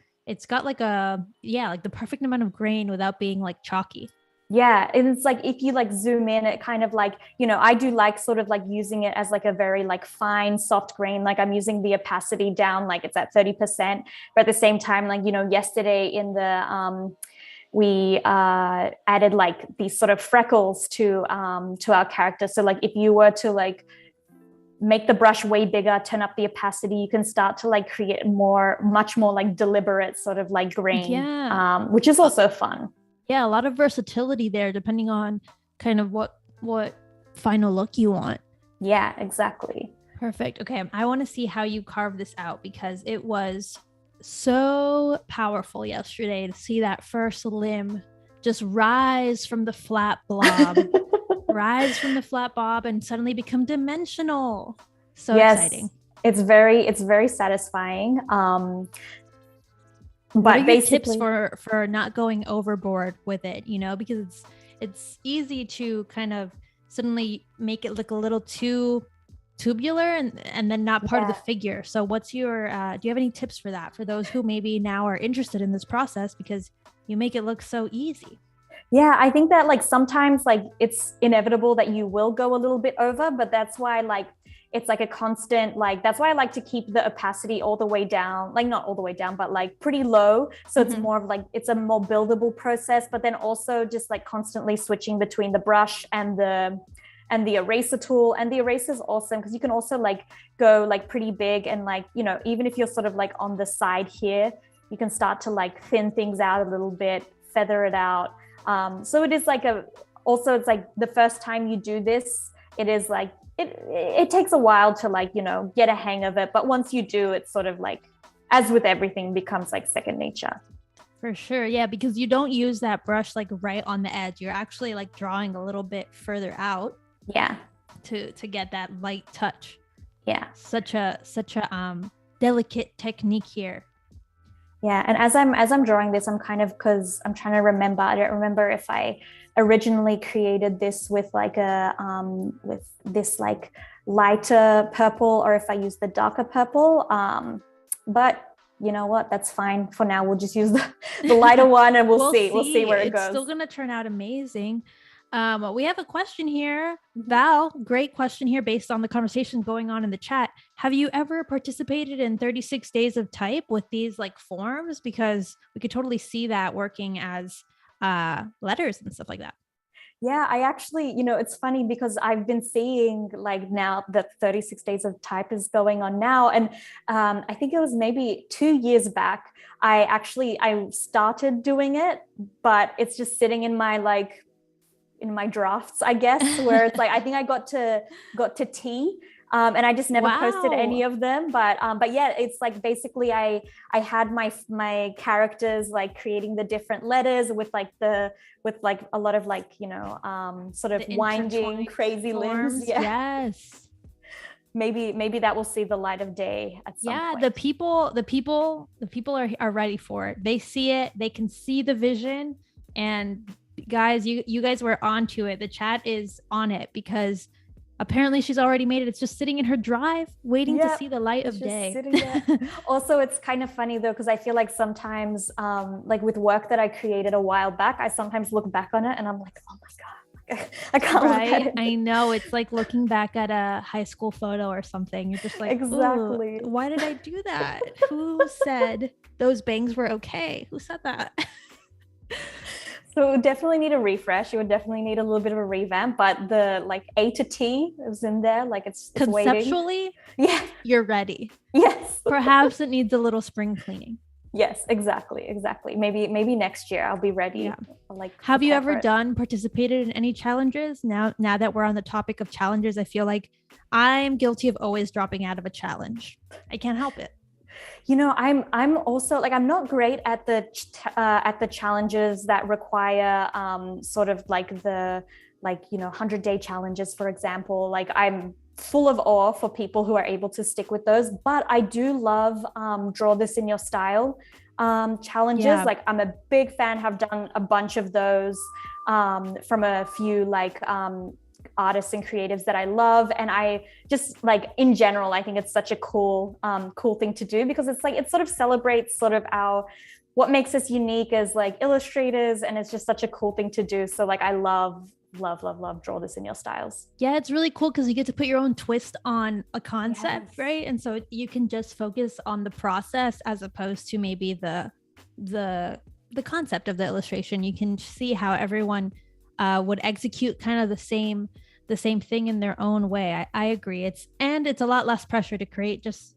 got like like the perfect amount of grain without being like chalky. Yeah. And it's like, if you like zoom in, it kind of like, I do like sort of like using it as like a very like fine, soft grain. Like I'm using the opacity down, like it's at 30%. But at the same time, like, yesterday in the, we added like these sort of freckles to our character. So like if you were to like make the brush way bigger, turn up the opacity, you can start to like create much more like deliberate sort of like grain, which is also fun. Yeah, a lot of versatility there, depending on kind of what final look you want. Yeah, exactly. Perfect. Okay, I want to see how you carve this out because it was so powerful yesterday to see that first limb just rise from the flat blob, and suddenly become dimensional. So exciting. It's very satisfying. But what are your tips for not going overboard with it, because it's easy to kind of suddenly make it look a little too tubular and then not part of the figure. So what's your do you have any tips for that, for those who maybe now are interested in this process because you make it look so easy? Yeah, I think that like sometimes like it's inevitable that you will go a little bit over, but that's why like it's like a constant, like, that's why I like to keep the opacity all the way down, like not all the way down, but like pretty low. So it's more of like, it's a more buildable process, but then also just like constantly switching between the brush and the eraser tool. And the eraser is awesome because you can also like go like pretty big and like, even if you're sort of like on the side here, you can start to like thin things out a little bit, feather it out. So it is like it's like the first time you do this, it is like, it takes a while to like, get a hang of it. But once you do, it's sort of like, as with everything, becomes like second nature. For sure. Yeah. Because you don't use that brush like right on the edge. You're actually like drawing a little bit further out. Yeah. To get that light touch. Yeah. Such a delicate technique here. Yeah. And as I'm drawing this, I'm kind of, because I'm trying to remember, I don't remember if I originally created this with like with this like lighter purple or if I use the darker purple. But you know what? That's fine. For now, we'll just use the lighter one and we'll see. We'll see where it goes. It's still going to turn out amazing. We have a question here. Val, great question here based on the conversation going on in the chat. Have you ever participated in 36 days of type with these like forms? Because we could totally see that working as letters and stuff like that. Yeah, I actually, it's funny because I've been seeing like now that 36 days of type is going on now. And I think it was maybe 2 years back, I started doing it, but it's just sitting in my drafts, I guess, where it's like, I think I got to T. And I just never posted any of them, but yeah, it's like basically I had my characters like creating the different letters with a lot of like sort of winding crazy limbs. Yeah. Yes. Maybe that will see the light of day at some point. The people are ready for it. They see it. They can see the vision. And guys, you guys were onto it. The chat is on it because apparently she's already made it. It's just sitting in her drive waiting to see the light of day. Also, it's kind of funny though, because I feel like sometimes like with work that I created a while back, I sometimes look back on it and I'm like, oh my God, I can't look at it. I know, it's like looking back at a high school photo or something. You're just like, exactly. Why did I do that? Who said those bangs were okay? Who said that? So it would definitely need a refresh. It would definitely need a little bit of a revamp, but the like A to T is in there. Like it's conceptually, yeah, you're ready. Yes. Perhaps it needs a little spring cleaning. Yes, exactly. Maybe next year I'll be ready. Yeah. Have you ever participated in any challenges? Now that we're on the topic of challenges, I feel like I'm guilty of always dropping out of a challenge. I can't help it. I'm also like, I'm not great at the challenges that require sort of like the 100-day challenges, for example. Like I'm full of awe for people who are able to stick with those, but I do love draw this in your style challenges. Yeah. Like I'm a big fan, have done a bunch of those from a few artists and creatives that I love. And I just like in general, I think it's such a cool thing to do because it's like, it sort of celebrates sort of what makes us unique as like illustrators. And it's just such a cool thing to do. So like, I love draw this in your styles. Yeah. It's really cool because you get to put your own twist on a concept. Yes. Right. And so you can just focus on the process as opposed to maybe the concept of the illustration. You can see how everyone would execute kind of the same thing in their own way. I agree. It's a lot less pressure to create just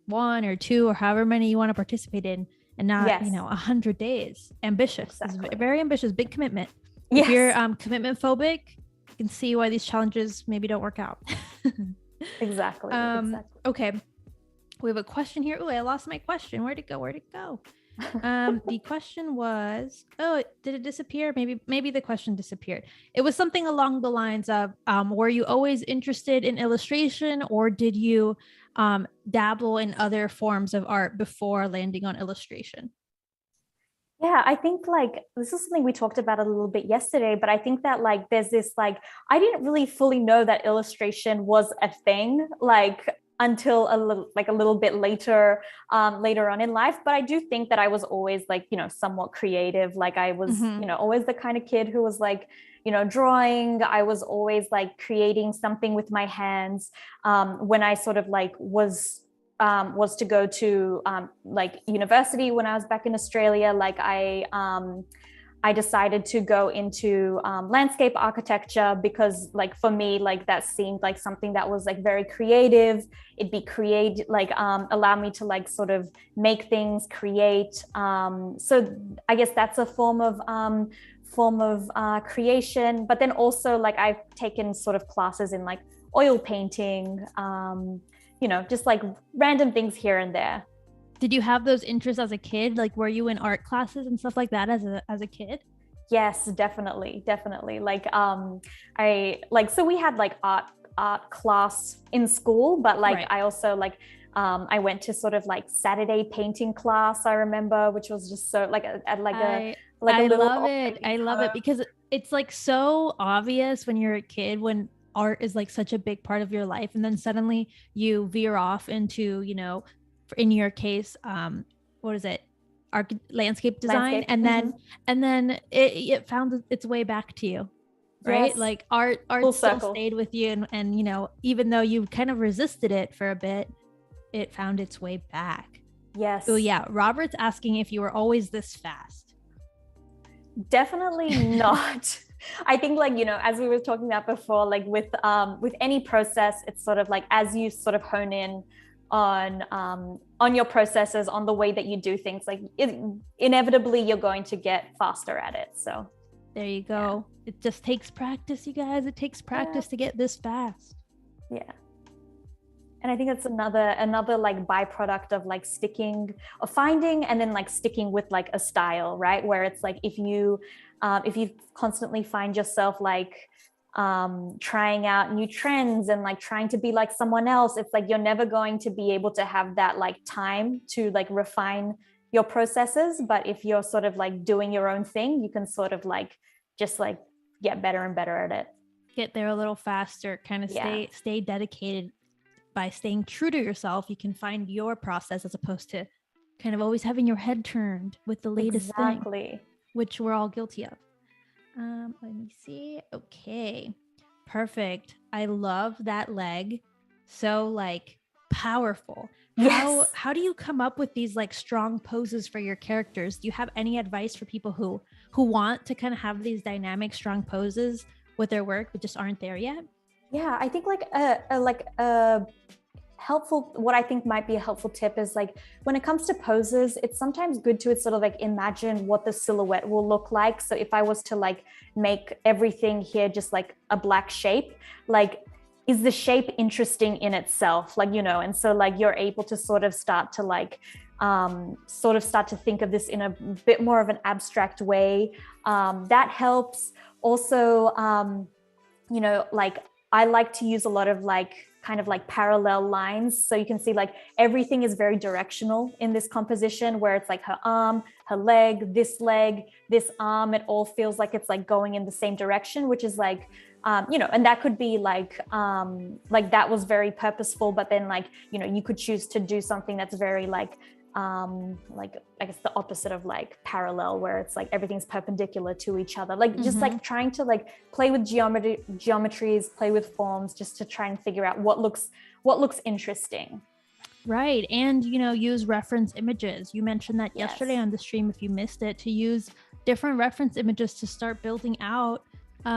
one or two or however many you want to participate in, and not 100 days. Ambitious. Exactly. It's very ambitious, big commitment. Yes. If you're commitment phobic, you can see why these challenges maybe don't work out. Exactly. Okay, we have a question here. Oh, I lost my question. Where'd it go? The question was, did it disappear? Maybe the question disappeared. It was something along the lines of, were you always interested in illustration, or did you dabble in other forms of art before landing on illustration? Yeah, I think like this is something we talked about a little bit yesterday, but I think that like there's this like, I didn't really fully know that illustration was a thing like until a little bit later on in life. But I do think that I was always like, somewhat creative. Like I was, always the kind of kid who was like, drawing. I was always like creating something with my hands. When I sort of like was to go to like university when I was back in Australia, like I decided to go into landscape architecture because like for me, like that seemed like something that was like very creative. It'd be allow me to like sort of make things, create. So I guess that's a form of creation. But then also like I've taken sort of classes in like oil painting, just like random things here and there. Did you have those interests as a kid? Like, were you in art classes and stuff like that as a kid? Yes, definitely. Like, so we had like art class in school, but like, right. I also like, I went to sort of like Saturday painting class, I remember, which was just so like I love it. I love it because it's like so obvious when you're a kid, when art is like such a big part of your life, and then suddenly you veer off into, you know, in your case, what is it, landscape design, and then it found its way back to you, right? Yes. Like art Full still circle. stayed with you, and you know, even though you kind of resisted it for a bit, it found its way back. Yes. Oh yeah, Robert's asking if you were always this fast. Definitely not. I think, like, you know, as we were talking about before, like with any process, it's sort of like as you sort of hone in on your processes, on the way that you do things, like inevitably you're going to get faster at it. So there you go. Yeah. It just takes practice, you guys. It takes practice to get this fast. Yeah. And I think that's another like byproduct of like sticking or finding and then like sticking with like a style, right? Where it's like if you constantly find yourself like trying out new trends and like trying to be like someone else, it's like you're never going to be able to have that like time to like refine your processes. But if you're sort of like doing your own thing, you can sort of like just like get better and better at it. Get there a little faster, kind of stay dedicated. By staying true to yourself, you can find your process as opposed to kind of always having your head turned with the latest thing, which we're all guilty of. Let me see. Okay, perfect. I love that leg. So like powerful. Yes. How do you come up with these like strong poses for your characters? Do you have any advice for people who want to kind of have these dynamic, strong poses with their work but just aren't there yet? Yeah, I think like helpful, what I think might be a helpful tip is like when it comes to poses, it's sometimes good to sort of like imagine what the silhouette will look like. So if I was to like make everything here just like a black shape, like is the shape interesting in itself? Like, you know, and so like you're able to sort of start to like start to think of this in a bit more of an abstract way. That helps. Also, you know, like I like to use a lot of like kind of like parallel lines. So you can see like everything is very directional in this composition, where it's like her arm, her leg, this arm, it all feels like it's like going in the same direction, which is like, you know, and that could be like that was very purposeful, but then like, you know, you could choose to do something that's very like I guess the opposite of like parallel, where it's like everything's perpendicular to each other, like just like trying to like play with geometries, play with forms, just to try and figure out what looks interesting. Right. And, you know, use reference images. You mentioned that yesterday on the stream, if you missed it, to use different reference images to start building out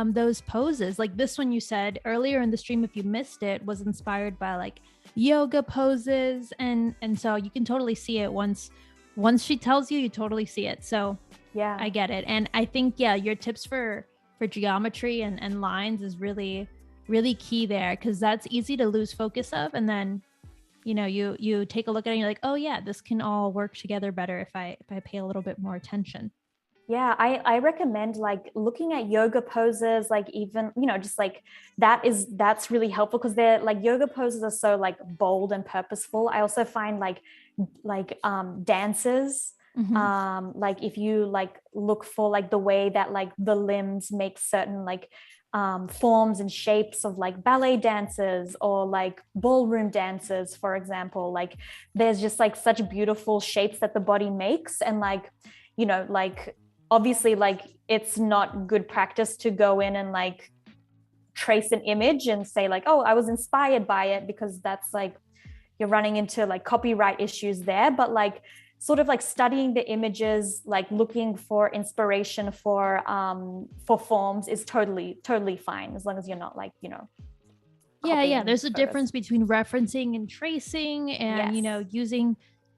those poses. Like this one you said earlier in the stream, if you missed it, was inspired by like yoga poses, and so you can totally see it once she tells you, you totally see it. So yeah, I get it. And I think your tips for geometry and lines is really key there, because that's easy to lose focus of, and then you know you take a look at it and you're like, oh yeah, this can all work together better if I pay a little bit more attention. Yeah, I recommend like looking at yoga poses, like even, you know, just like that's really helpful, because they're like yoga poses are so like bold and purposeful. I also find like dances, like if you like look for like the way that like the limbs make certain like forms and shapes of like ballet dances or like ballroom dances, for example, like there's just like such beautiful shapes that the body makes. And like, you know, like obviously like it's not good practice to go in and like trace an image and say like, oh, I was inspired by it, because that's like you're running into like copyright issues there. But like sort of like studying the images, like looking for inspiration for forms is totally fine, as long as you're not like, you know, there's a difference between referencing and tracing, and you know, using,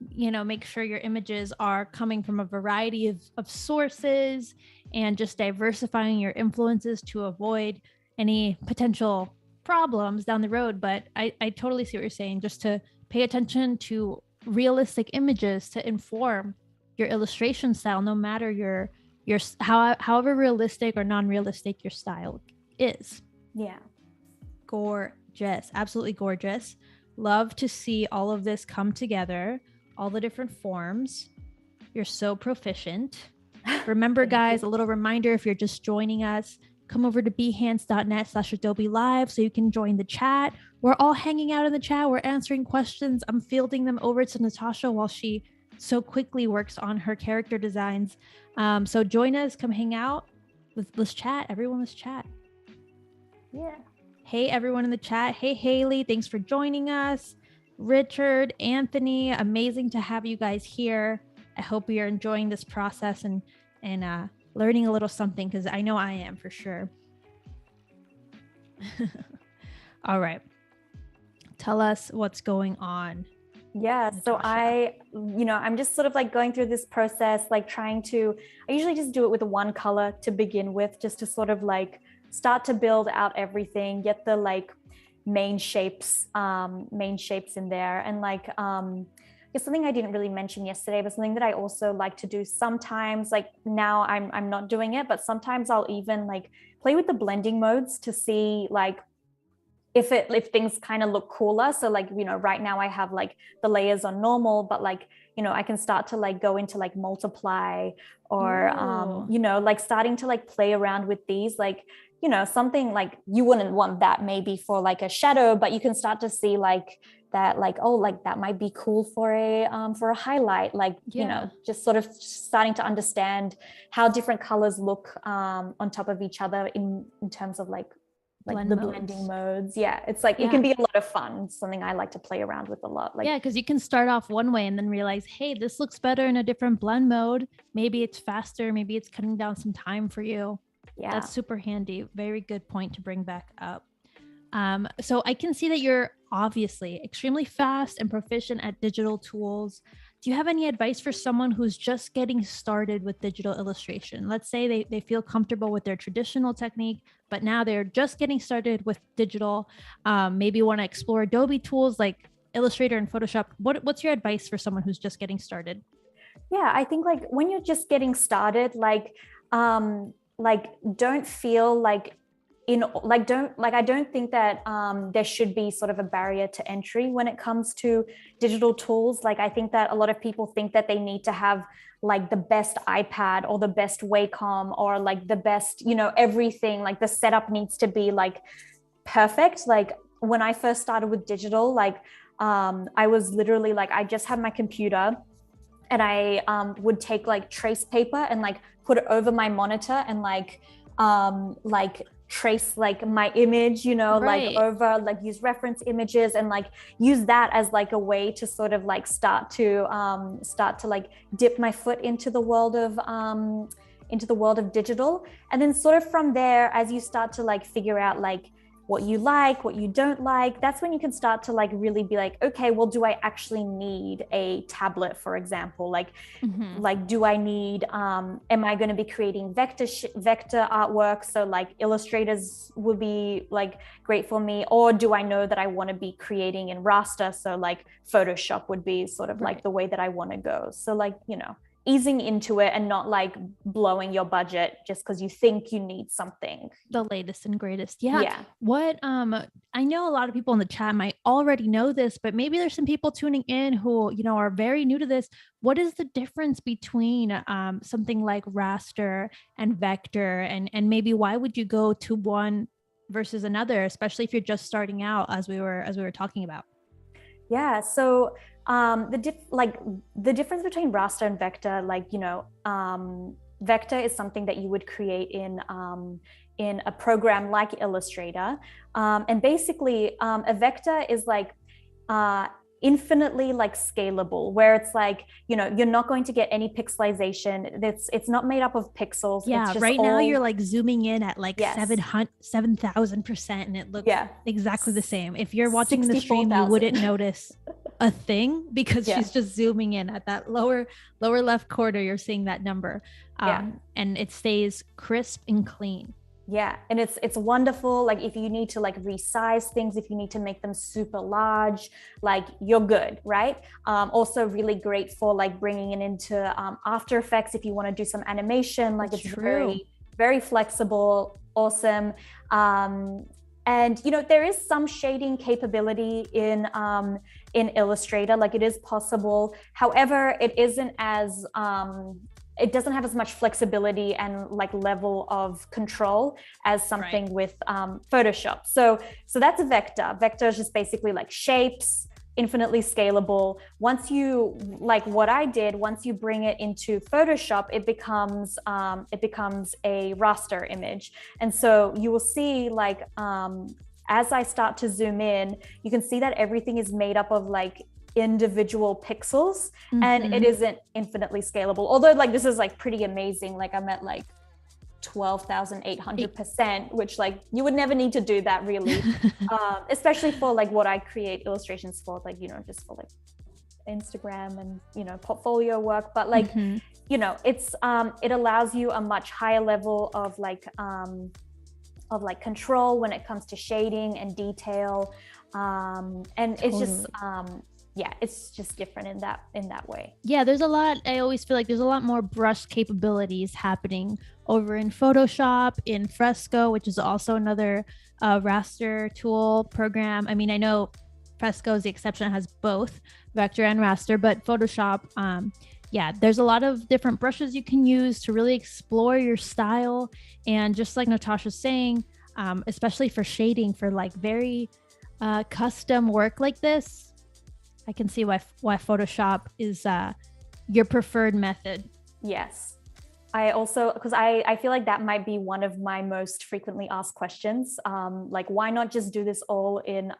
you know, make sure your images are coming from a variety of sources, and just diversifying your influences to avoid any potential problems down the road. But I totally see what you're saying, just to pay attention to realistic images to inform your illustration style, no matter your however realistic or non-realistic your style is. Yeah. Gorgeous. Absolutely gorgeous. Love to see all of this come together, all the different forms. You're so proficient. Remember, guys, a little reminder, if you're just joining us, come over to behance.net/Adobe Live so you can join the chat. We're all hanging out in the chat. We're answering questions. I'm fielding them over to Natasha while she so quickly works on her character designs. So join us, come hang out. Let's chat. Everyone, let's chat. Yeah. Hey, everyone in the chat. Hey, Haley, thanks for joining us. Richard, Anthony, amazing to have you guys here. I hope you're enjoying this process and learning a little something, because I know I am for sure. All right. Tell us what's going on. Yeah, so I'm just sort of like going through this process, like I usually just do it with one color to begin with, just to sort of like start to build out everything, get the like main shapes in there. And like, it's something I didn't really mention yesterday, but something that I also like to do sometimes, like now I'm not doing it, but sometimes I'll even like play with the blending modes to see like, if things kind of look cooler. So like, right now I have like the layers on normal, but like, I can start to like go into like multiply or, like starting to like play around with these, like, something like you wouldn't want that maybe for like a shadow, but you can start to see like that, like, oh, like that might be cool for a highlight, like, just sort of starting to understand how different colors look on top of each other in terms of like blending modes. Yeah, it's like it can be a lot of fun. It's something I like to play around with a lot. Like, because you can start off one way and then realize, hey, this looks better in a different blend mode. Maybe it's faster, maybe it's cutting down some time for you. Yeah, that's super handy. Very good point to bring back up. So I can see that you're obviously extremely fast and proficient at digital tools. Do you have any advice for someone who's just getting started with digital illustration? Let's say they feel comfortable with their traditional technique, but now they're just getting started with digital, maybe want to explore Adobe tools like Illustrator and Photoshop. What's your advice for someone who's just getting started? Yeah, I think like when you're just getting started, don't feel like I don't think that there should be sort of a barrier to entry when it comes to digital tools. Like, I think that a lot of people think that they need to have like the best iPad or the best Wacom or like the best, everything, like the setup needs to be like perfect. Like when I first started with digital, like I was literally like, I just had my computer and I would take like trace paper and like put it over my monitor and like trace like my image, like over, like use reference images and like use that as like a way to sort of like start to like dip my foot into the world of digital. And then sort of from there, as you start to like figure out like what you like, what you don't like, that's when you can start to like really be like, okay, well, do I actually need a tablet, for example? Like, like, do I need, am I going to be creating vector artwork? So like illustrators would be like great for me. Or do I know that I want to be creating in raster? So like Photoshop would be sort of like the way that I want to go. So like, easing into it and not like blowing your budget just because you think you need something. The latest and greatest. Yeah. What, I know a lot of people in the chat might already know this, but maybe there's some people tuning in who, are very new to this. What is the difference between something like raster and vector, and maybe why would you go to one versus another, especially if you're just starting out, as we were talking about? Yeah. So the difference between raster and vector, like, vector is something that you would create in a program like Illustrator. And basically a vector is like infinitely like scalable, where it's like, you're not going to get any pixelization. It's not made up of pixels. Yeah, it's just right now you're like zooming in at like 7,000%, and it looks exactly the same. If you're watching the stream, you wouldn't notice a thing because she's just zooming in at that lower left corner. You're seeing that number, and it stays crisp and clean. Yeah, and it's wonderful. Like if you need to like resize things, if you need to make them super large, like you're good, right? Also really great for like bringing it into After Effects if you want to do some animation. Like it's very, very flexible, awesome. And there is some shading capability in Illustrator. Like it is possible. However, it isn't as it doesn't have as much flexibility and like level of control as something with Photoshop. So that's a vector. Vector is just basically like shapes, infinitely scalable. Once you, like what I did, once you bring it into Photoshop, it becomes a raster image. And so you will see like, as I start to zoom in, you can see that everything is made up of like individual pixels, and it isn't infinitely scalable. Although like this is like pretty amazing. Like I'm at like 12,800%, which like you would never need to do that really, especially for like what I create illustrations for, like, you know, just for like Instagram and, you know, portfolio work. But like, you know, it's it allows you a much higher level of like control when it comes to shading and detail, and it's just yeah, it's just different in that way. Yeah, there's a lot. I always feel like there's a lot more brush capabilities happening over in Photoshop, in Fresco, which is also another raster tool program. I mean, I know Fresco is the exception; it has both vector and raster, but Photoshop, yeah, there's a lot of different brushes you can use to really explore your style. And just like Natasha's saying, especially for shading, for like very custom work like this, I can see why Photoshop is your preferred method. Yes. I also, because I feel like that might be one of my most frequently asked questions. Like, why not just do this all in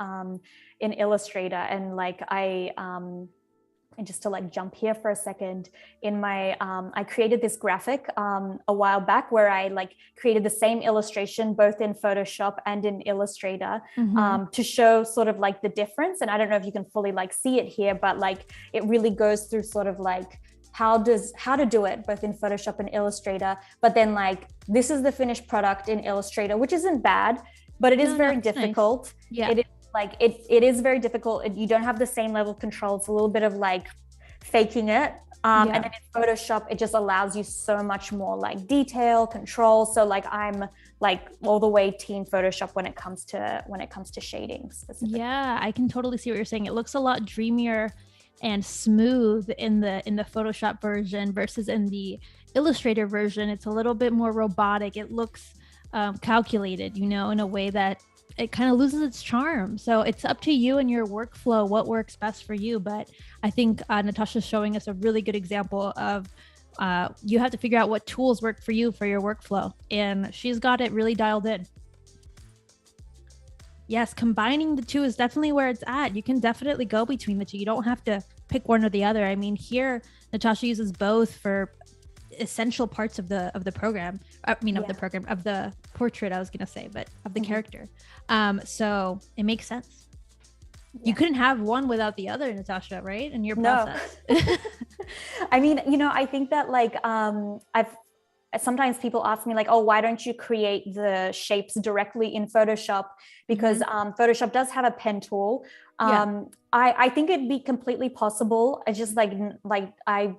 Illustrator? And like and just to like jump here for a second, in my I created this graphic a while back where I like created the same illustration both in Photoshop and in Illustrator, to show sort of like the difference. And I don't know if you can fully like see it here, but like it really goes through sort of like how to do it both in Photoshop and Illustrator. But then like this is the finished product in Illustrator, which isn't bad, but it is very difficult. Nice. Yeah. It is like it is very difficult. You don't have the same level of control. It's a little bit of like faking it. And then in Photoshop, it just allows you so much more like detail, control. So like I'm like all the way team Photoshop when it comes to shading specifically. Yeah, I can totally see what you're saying. It looks a lot dreamier and smooth in the Photoshop version versus in the Illustrator version. It's a little bit more robotic. It looks calculated, you know, in a way that it kind of loses its charm. So it's up to you and your workflow, what works best for you. But I think Natasha's showing us a really good example of you have to figure out what tools work for you for your workflow. And she's got it really dialed in. Yes, combining the two is definitely where it's at. You can definitely go between the two. You don't have to pick one or the other. I mean, here, Natasha uses both for essential parts of the program. Of the portrait, I was gonna say, but of the character. So it makes sense. You couldn't have one without the other, Natasha, right? In your process. No. I mean, you know, I think that like sometimes people ask me like, oh, why don't you create the shapes directly in Photoshop? Because Photoshop does have a pen tool. I think it'd be completely possible. It's just like I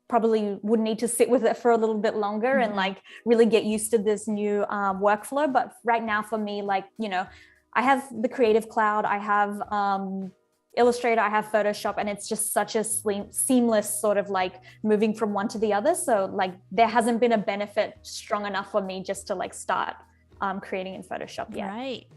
probably would need to sit with it for a little bit longer and like really get used to this new workflow. But right now for me, like, you know, I have the Creative Cloud, I have Illustrator, I have Photoshop, and it's just such a seamless sort of like moving from one to the other. So like there hasn't been a benefit strong enough for me just to like start creating in Photoshop yet.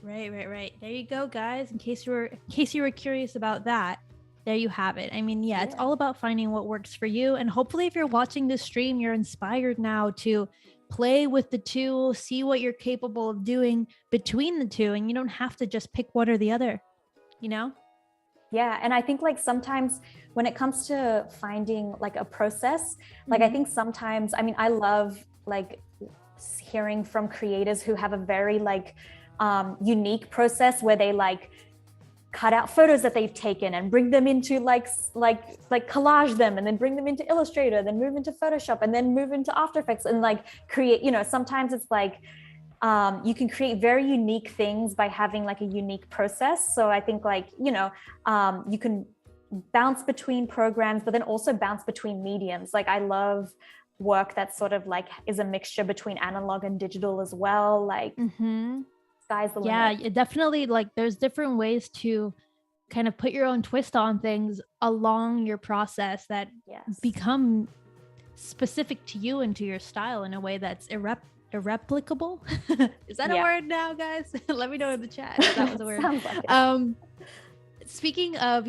Right. There you go, guys. In case you were curious about that, there you have it. I mean, it's all about finding what works for you. And hopefully if you're watching this stream, you're inspired now to play with the two, see what you're capable of doing between the two. And you don't have to just pick one or the other, you know? Yeah. And I think like sometimes when it comes to finding like a process, like I think sometimes, I mean, I love like hearing from creators who have a very like unique process where they like cut out photos that they've taken and bring them into like collage them and then bring them into Illustrator, then move into Photoshop and then move into After Effects and like create, you know, sometimes it's like you can create very unique things by having like a unique process. So I think like, you know, you can bounce between programs, but then also bounce between mediums. Like I love work that sort of like is a mixture between analog and digital as well. Like sky's the limit. Yeah, it definitely, like there's different ways to kind of put your own twist on things along your process that become specific to you and to your style in a way that's irreplicable. Is that a word now, guys? Let me know in the chat if that was a word. Sounds like it. Speaking of,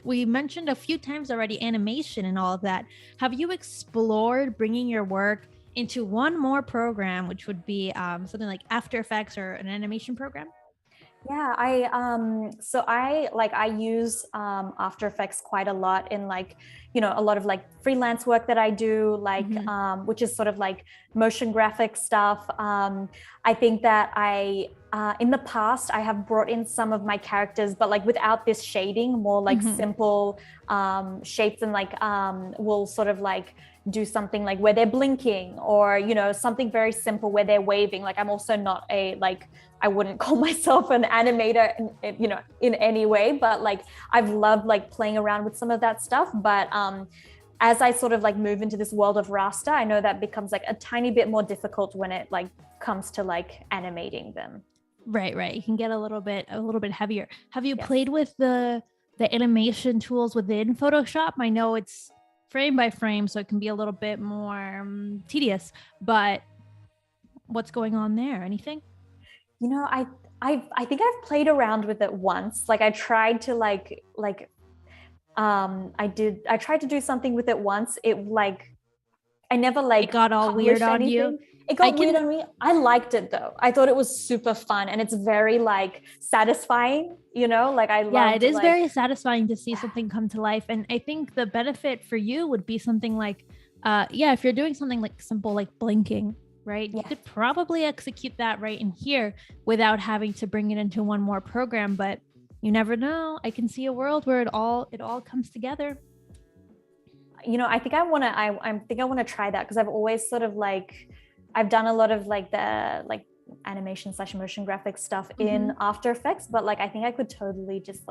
we mentioned a few times already animation and all of that. Have you explored bringing your work into one more program, which would be something like After Effects or an animation program? Yeah, I use After Effects quite a lot in a lot of like freelance work that I do, which is sort of like motion graphic stuff. I think that in the past I have brought in some of my characters, but like without this shading, more like simple shapes, and we'll sort of like do something like where they're blinking, or something very simple where they're waving. Like I'm also not I wouldn't call myself an animator in any way, but like I've loved like playing around with some of that stuff. But as I sort of like move into this world of raster, I know that becomes like a tiny bit more difficult when it like comes to like animating them. Right. You can get a little bit heavier. Have you played with the animation tools within Photoshop? I know it's frame by frame, so it can be a little bit more tedious, but what's going on there? Anything? I think I've played around with it once. Like I tried to I tried to do something with it once. I never it got all weird on you. It got weird on me. I liked it though. I thought it was super fun, and it's very like satisfying, it is very satisfying to see something come to life. And I think the benefit for you would be something like, if you're doing something like simple, like blinking, right? You could probably execute that right in here without having to bring it into one more program, but you never know. I can see a world where it all comes together. I think I want to try that, because I've always sort of I've done a lot of the animation / motion graphic stuff in After Effects, but I think I could totally just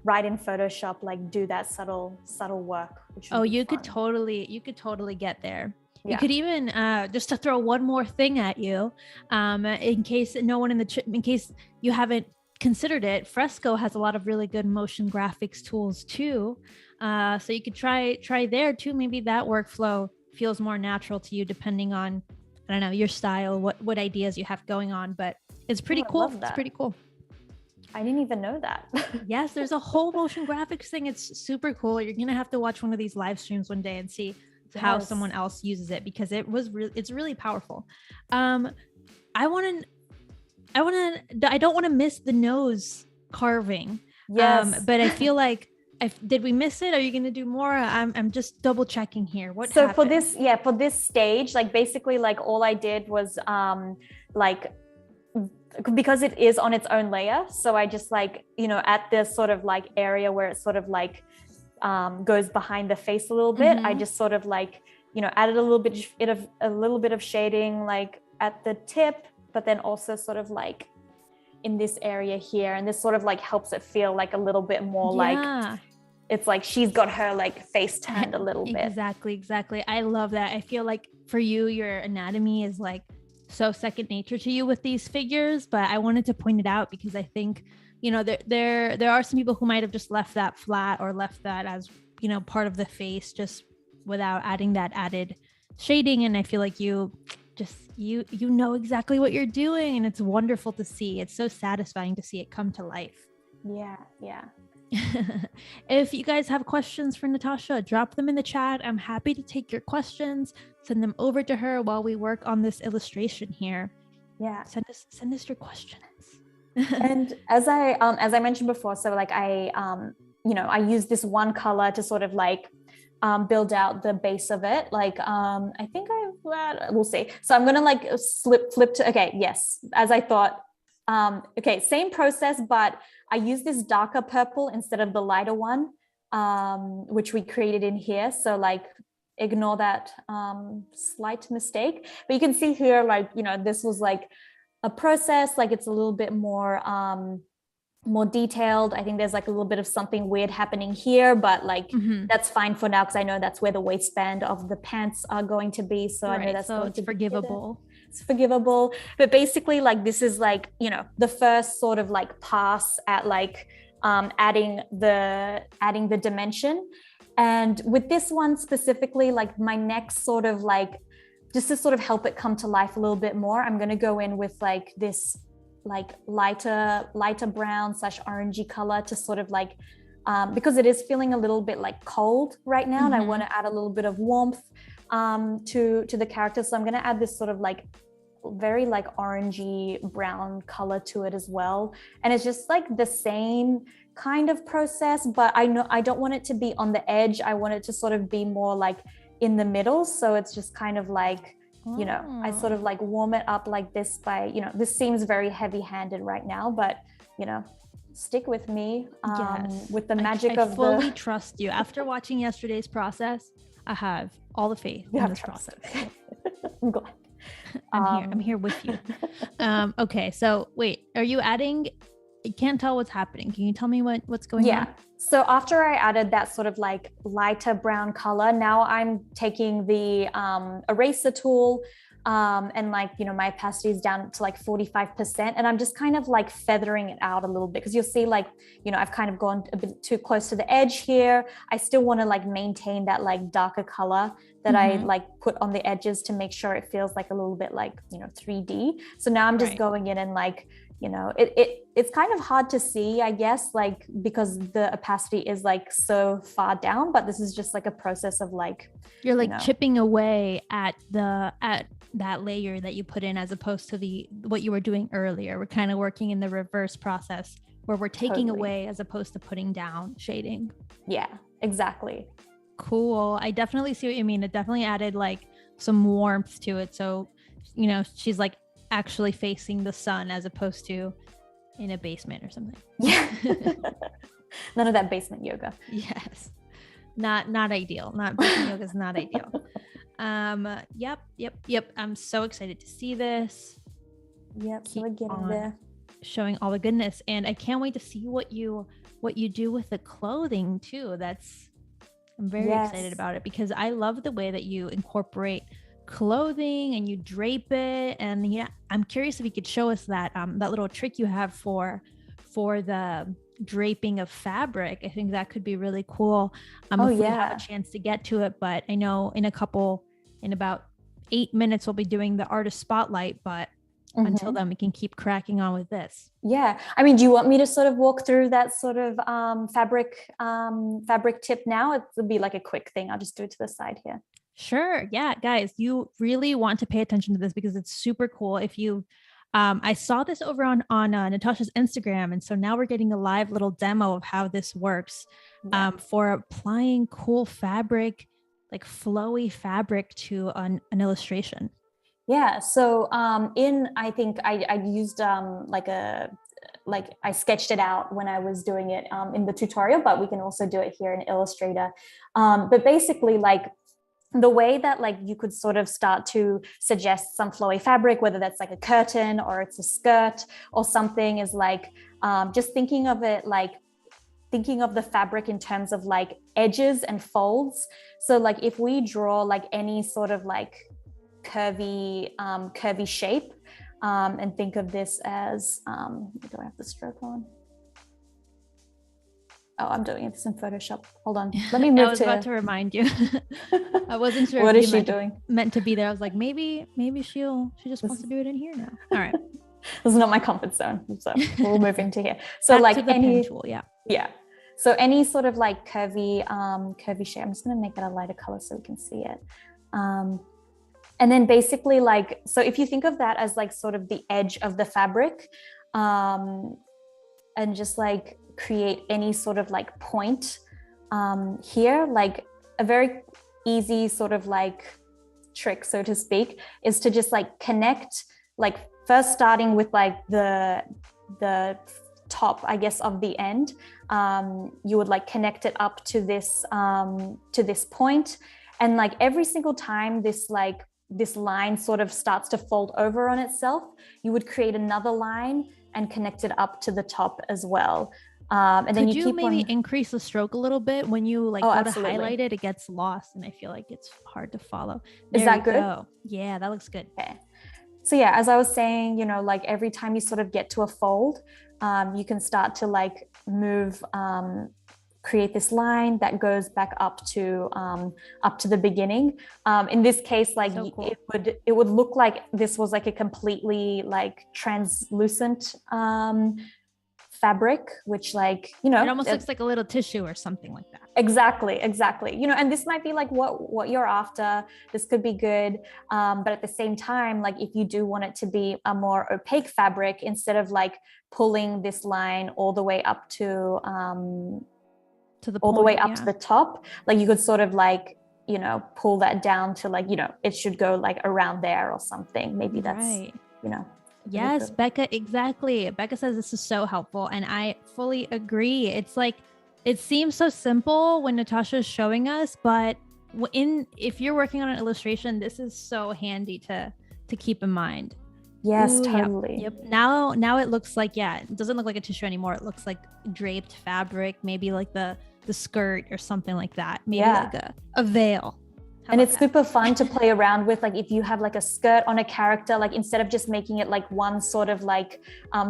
right in Photoshop, do that subtle work. You could totally get there. You could even just to throw one more thing at you, in case no one in case you haven't considered it, Fresco has a lot of really good motion graphics tools too. So you could try there too. Maybe that workflow feels more natural to you, depending on, I don't know, your style, what ideas you have going on. But it's pretty cool. It's pretty cool. I didn't even know that. Yes, there's a whole motion graphics thing. It's super cool. You're gonna have to watch one of these live streams one day and see how someone else uses it, because it's really powerful. I don't want to miss the nose carving. Yes. But I feel like, did we miss it? Are you going to do more? I'm just double checking here. What happened? For this stage, basically all I did was because it is on its own layer. So I just at this sort of area where it sort of goes behind the face a little bit. I just sort of added a little bit of shading at the tip, but then also sort of in this area here, and this sort of helps it feel a little bit more it's she's got her face turned a little bit. Exactly. I love that. I feel like for you, your anatomy is so second nature to you with these figures, but I wanted to point it out because I think there are some people who might have just left that flat or left that as part of the face, just without adding that added shading. And I feel like you know exactly what you're doing, and it's wonderful to see. It's so satisfying to see it come to life. Yeah. If you guys have questions for Natasha, drop them in the chat. I'm happy to take your questions, send them over to her while we work on this illustration here. Yeah, send us your questions. And as I mentioned before, so I use this one color to sort of build out the base of it. I think we'll see. So I'm gonna flip to, okay, yes, as I thought. Okay, same process, but I use this darker purple instead of the lighter one, which we created in here. So ignore that slight mistake. But you can see here, this was a process, it's a little bit more detailed. I think there's a little bit of something weird happening here, but that's fine for now, because I know that's where the waistband of the pants are going to be. So I know that's going to be forgivable. It's forgivable. But basically this is the first sort of pass at adding the dimension. And with this one specifically, like my next sort of like, just to sort of help it come to life a little bit more, I'm going to go in with like this like lighter brown / orangey color to sort of like, because it is feeling a little bit like cold right now, and I want to add a little bit of warmth to the character. So I'm going to add this sort of like very like orangey brown color to it as well. And it's just like the same kind of process, but I know I don't want it to be on the edge. I want it to sort of be more like in the middle. So it's just kind of like, you know, I sort of like warm it up like this by, you know, this seems very heavy handed right now, but you know, stick with me with the magic of I fully trust you. After watching yesterday's process, I have all the faith in this process. I'm glad. I'm here with you. Okay, so wait, are you adding? I can't tell what's happening. Can you tell me what's going on? Yeah. So after I added that sort of like lighter brown color, now I'm taking the eraser tool and like, you know, my opacity is down to like 45%, and I'm just kind of like feathering it out a little bit, because you'll see like, you know, I've kind of gone a bit too close to the edge here. I still want to like maintain that like darker color that I like put on the edges to make sure it feels like a little bit like, you know, 3D. So now I'm just going in and like, you know, it's kind of hard to see, I guess, like because the opacity is like so far down, but this is just like a process of like, you're like chipping away at that layer that you put in, as opposed to what you were doing earlier. We're kind of working in the reverse process where we're taking away as opposed to putting down shading. Yeah, exactly. Cool. I definitely see what you mean. It definitely added like some warmth to it. So, you know, she's like actually facing the sun as opposed to in a basement or something. Yeah. None of that basement yoga. Yes. Not ideal. Basement yoga is not ideal. Yep. I'm so excited to see this. Yep. So we're getting there. Showing all the goodness, and I can't wait to see what you do with the clothing too. I'm very excited about it, because I love the way that you incorporate clothing and you drape it. And yeah, I'm curious if you could show us that little trick you have for the draping of fabric. I think that could be really cool. If we have a chance to get to it, but I know in about 8 minutes we'll be doing the artist spotlight, but until then we can keep cracking on with this. Yeah, I mean, do you want me to sort of walk through that sort of fabric tip now? It would be like a quick thing. I'll just do it to the side here. Sure. Yeah, guys, you really want to pay attention to this because it's super cool. If you I saw this over on Natasha's Instagram, and so now we're getting a live little demo of how this works for applying cool fabric, like flowy fabric to an illustration. Yeah. So I think I used I sketched it out when I was doing it in the tutorial, but we can also do it here in Illustrator. But basically, like the way that like you could sort of start to suggest some flowy fabric, whether that's like a curtain or it's a skirt or something, is like just thinking of the fabric in terms of like edges and folds. So like if we draw like any sort of like curvy shape, and think of this as do I have the stroke on? Oh, I'm doing this in Photoshop. Hold on. Let me move. I was about to remind you. I wasn't sure. What is she doing? Meant to be there. I was like, maybe she just wants to do it in here now. All right. This is not my comfort zone. So we'll move into here. So back like to the pen tool, yeah. So any sort of like curvy shape. I'm just gonna make it a lighter color so we can see it. And then basically like, so if you think of that as like sort of the edge of the fabric, and just like create any sort of like point here, like a very easy sort of like trick, so to speak, is to just like connect, like first starting with like the top, I guess, of the end. You would like connect it up to this point, and like every single time this line sort of starts to fold over on itself, you would create another line and connect it up to the top as well. And then you keep maybe increase the stroke a little bit when you like go to highlight it? It gets lost, and I feel like it's hard to follow. Is that good? Yeah, that looks good. Okay. So yeah, as I was saying, you know, like every time you sort of get to a fold, you can start to like move create this line that goes back up to the beginning. In this case, like So cool. it would look like this was like a completely like translucent fabric, which like, you know, It almost looks like a little tissue or something like that. exactly. You know, and this might be like what you're after. This could be good, but at the same time, like if you do want it to be a more opaque fabric, instead of like pulling this line all the way up to To the all point, the way up to the top, like you could sort of like, you know, pull that down to like, you know, it should go like around there or something. Maybe that's right. You know. Yes, Becca, exactly. Becca says this is so helpful, and I fully agree. It's like, it seems so simple when Natasha is showing us, but if you're working on an illustration, this is so handy to keep in mind. Yes, ooh, totally. Yep. Now it looks like, it doesn't look like a tissue anymore. It looks like draped fabric, maybe like the skirt or something like that. Maybe like a veil. And it's super fun to play around with, like if you have like a skirt on a character, like instead of just making it like one sort of like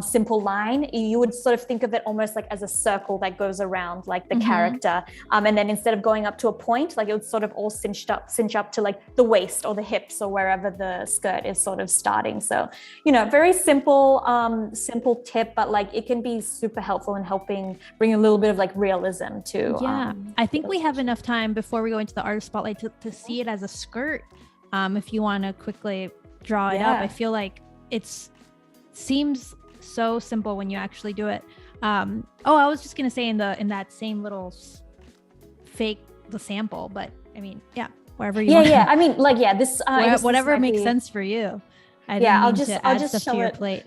simple line, you would sort of think of it almost like as a circle that goes around like the character. And then instead of going up to a point, like it would sort of all cinch up to like the waist or the hips or wherever the skirt is sort of starting. So, you know, very simple tip, but like it can be super helpful in helping bring a little bit of like realism to. I think we have enough time before we go into the artist spotlight to see it as a skirt. If you want to quickly draw it up, I feel like seems so simple when you actually do it. I was just gonna say in that same little the sample, but I mean, wherever you want. I mean, like, this whatever makes sense for you. I'll just show your plate.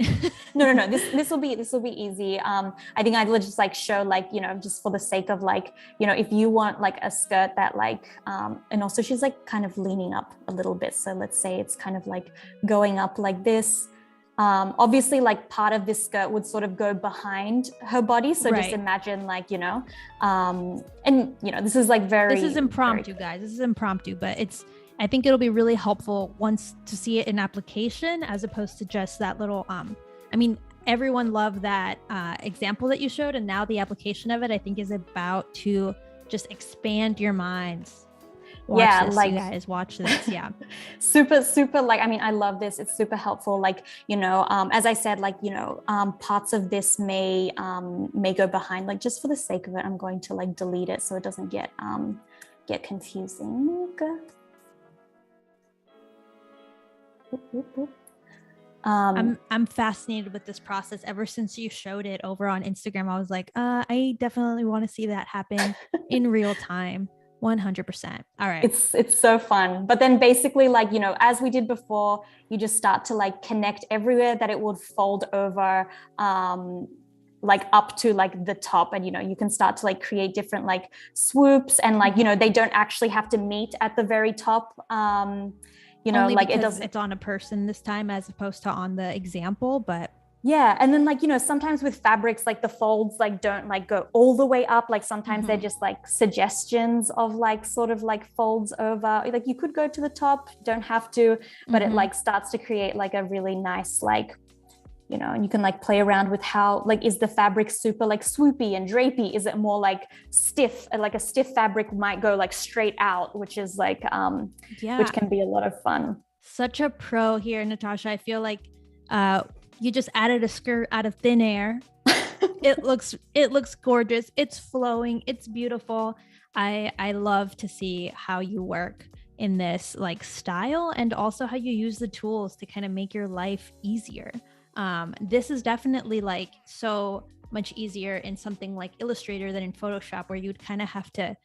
No. This will be easy. I think I'd just like show like, you know, just for the sake of like, you know, if you want like a skirt that like, and also she's like kind of leaning up a little bit. So let's say it's kind of like going up like this. Obviously like part of this skirt would sort of go behind her body. So just imagine like, you know, and you know, this is impromptu, guys. This is impromptu, but I think it'll be really helpful once to see it in application as opposed to just that little, I mean, everyone loved that example that you showed, and now the application of it, I think, is about to just expand your minds. Watch this, you guys, watch this. super like, I mean, I love this. It's super helpful. Like, you know, as I said, like, you know, parts of this may go behind, like just for the sake of it, I'm going to like delete it so it doesn't get confusing. I'm fascinated with this process. Ever since you showed it over on Instagram, I was like, I definitely want to see that happen in real time. 100%. All right. It's so fun. But then basically, like, you know, as we did before, you just start to like connect everywhere that it would fold over, like up to like the top, and you know, you can start to like create different like swoops, and like, you know, they don't actually have to meet at the very top. You know, only like it's on a person this time as opposed to on the example, but and then like, you know, sometimes with fabrics, like the folds like don't like go all the way up, like sometimes they're just like suggestions of like sort of like folds over, like you could go to the top, don't have to, but it like starts to create like a really nice like, you know, and you can like play around with how, like, is the fabric super like swoopy and drapey? Is it more like stiff? Like a stiff fabric might go like straight out, which is like, which can be a lot of fun. Such a pro here, Natasha. I feel like you just added a skirt out of thin air. It looks gorgeous. It's flowing. It's beautiful. I love to see how you work in this like style, and also how you use the tools to kind of make your life easier. This is definitely like so much easier in something like Illustrator than in Photoshop, where you'd kind of have to,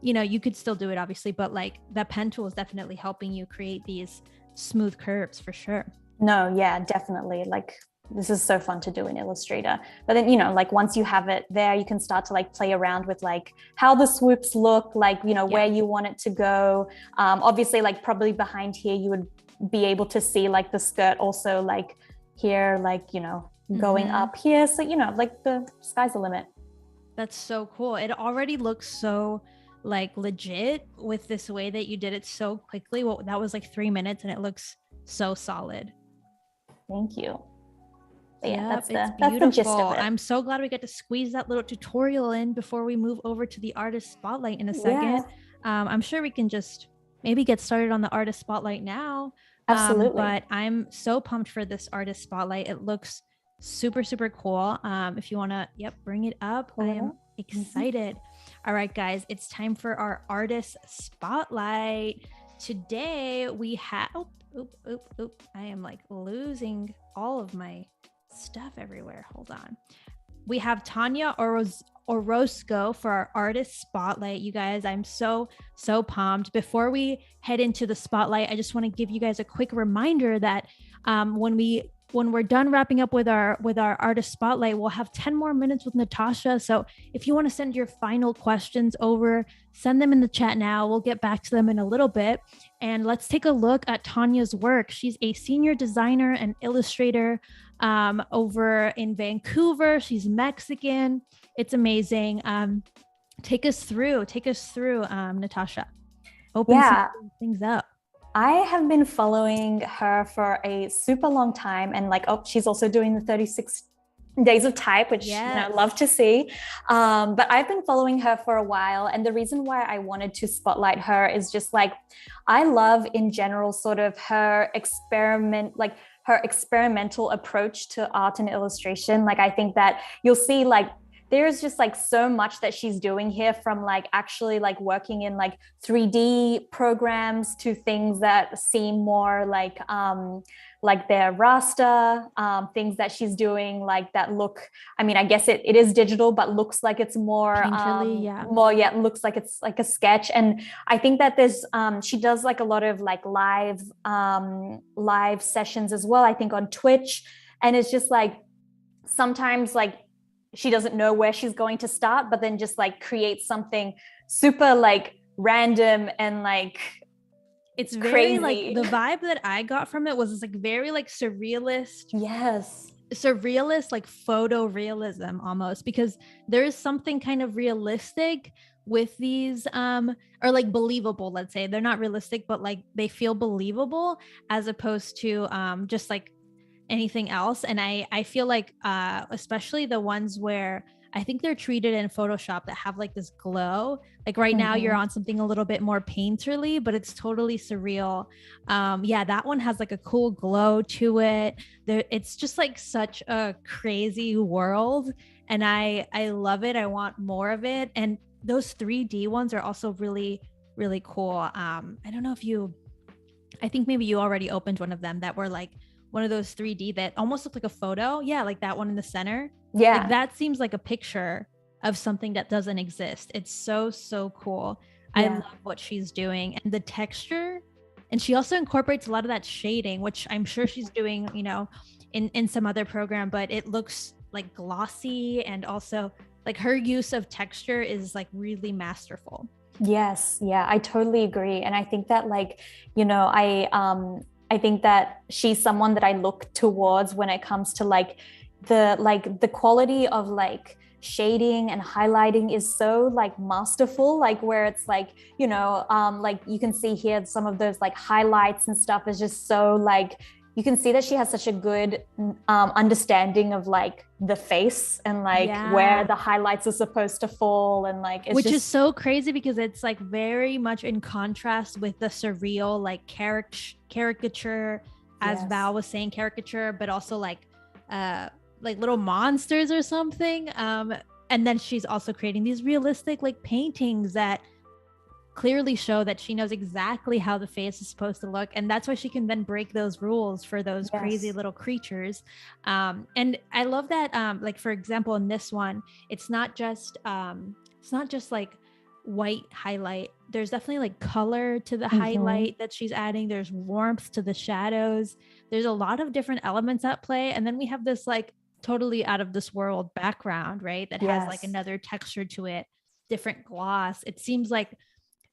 you know, you could still do it obviously, but like that pen tool is definitely helping you create these smooth curves for sure. No, yeah, definitely. Like this is so fun to do in Illustrator. But then, you know, like once you have it there, you can start to like play around with like how the swoops look, like, you know, where you want it to go. Obviously, like probably behind here, you would be able to see like the skirt also like here, like, you know, going up here. So, you know, like the sky's the limit. That's so cool. It already looks so like legit with this way that you did it so quickly. Well, that was like 3 minutes and it looks so solid. Thank you. But yeah, Yep, it's that's the gist beautiful. of it. I'm so glad we get to squeeze that little tutorial in before we move over to the artist spotlight in a second. Yeah, I'm sure we can just maybe get started on the artist spotlight now. absolutely. But I'm so pumped for this artist spotlight. It looks super, super cool. If you want to, bring it up. I am excited. All right, guys, it's time for our artist spotlight. Today we have, I am like losing all of my stuff everywhere. Hold on. We have Tanya Orozco for our artist spotlight. You guys, I'm so pumped. Before we head into the spotlight, I just want to give you guys a quick reminder that when we're done wrapping up with our artist spotlight, we'll have 10 more minutes with Natasha. So if you want to send your final questions over, send them in the chat now. We'll get back to them in a little bit. And let's take a look at Tanya's work. She's a senior designer and illustrator over in Vancouver. She's Mexican. It's amazing. Take us through, Natasha. Open some things up. I have been following her for a super long time, and she's also doing the 36 days of type, which I love to see. But I've been following her for a while, and the reason why I wanted to spotlight her is just I love in general sort of her experimental approach to art and illustration. I think that you'll see there's just so much that she's doing here, from actually working in 3D programs to things that seem more their raster, things that she's doing that look, I mean, I guess it is digital, but looks like it's more it looks like it's like a sketch. And I think that there's she does a lot of live sessions as well, I think on Twitch. And it's just sometimes she doesn't know where she's going to start, but then just create something super random and it's very crazy. The vibe that I got from it was very surrealist. Yes. Surrealist, photorealism almost, because there is something kind of realistic with these or believable, let's say. They're not realistic, but they feel believable, as opposed to just anything else. And I feel especially the ones where I think they're treated in Photoshop that have this glow, right now you're on something a little bit more painterly, but it's totally surreal. That one has a cool glow to it. It's just such a crazy world, and I love it. I want more of it. And those 3D ones are also really, really cool. I don't know if I think maybe you already opened one of them that were one of those 3D that almost looked like a photo. Yeah, that one in the center. Yeah. That seems like a picture of something that doesn't exist. It's so cool. Yeah. I love what she's doing, and the texture. And she also incorporates a lot of that shading, which I'm sure she's doing, in some other program, but it looks glossy, and also her use of texture is really masterful. Yes. Yeah, I totally agree. And I think that I think that she's someone that I look towards when it comes to the quality of shading and highlighting is so masterful, where it's you can see here some of those highlights and stuff is just so you can see that she has such a good understanding of the face and where the highlights are supposed to fall, and which is so crazy, because it's very much in contrast with the surreal caricature, as Val was saying, caricature, but also little monsters or something. And then she's also creating these realistic paintings that clearly show that she knows exactly how the face is supposed to look, and that's why she can then break those rules for those crazy little creatures. And I love that for example, in this one, it's not just white highlight. There's definitely color to the highlight that she's adding. There's warmth to the shadows. There's a lot of different elements at play, and then we have this totally out of this world background, right, that has another texture to it, different gloss. It seems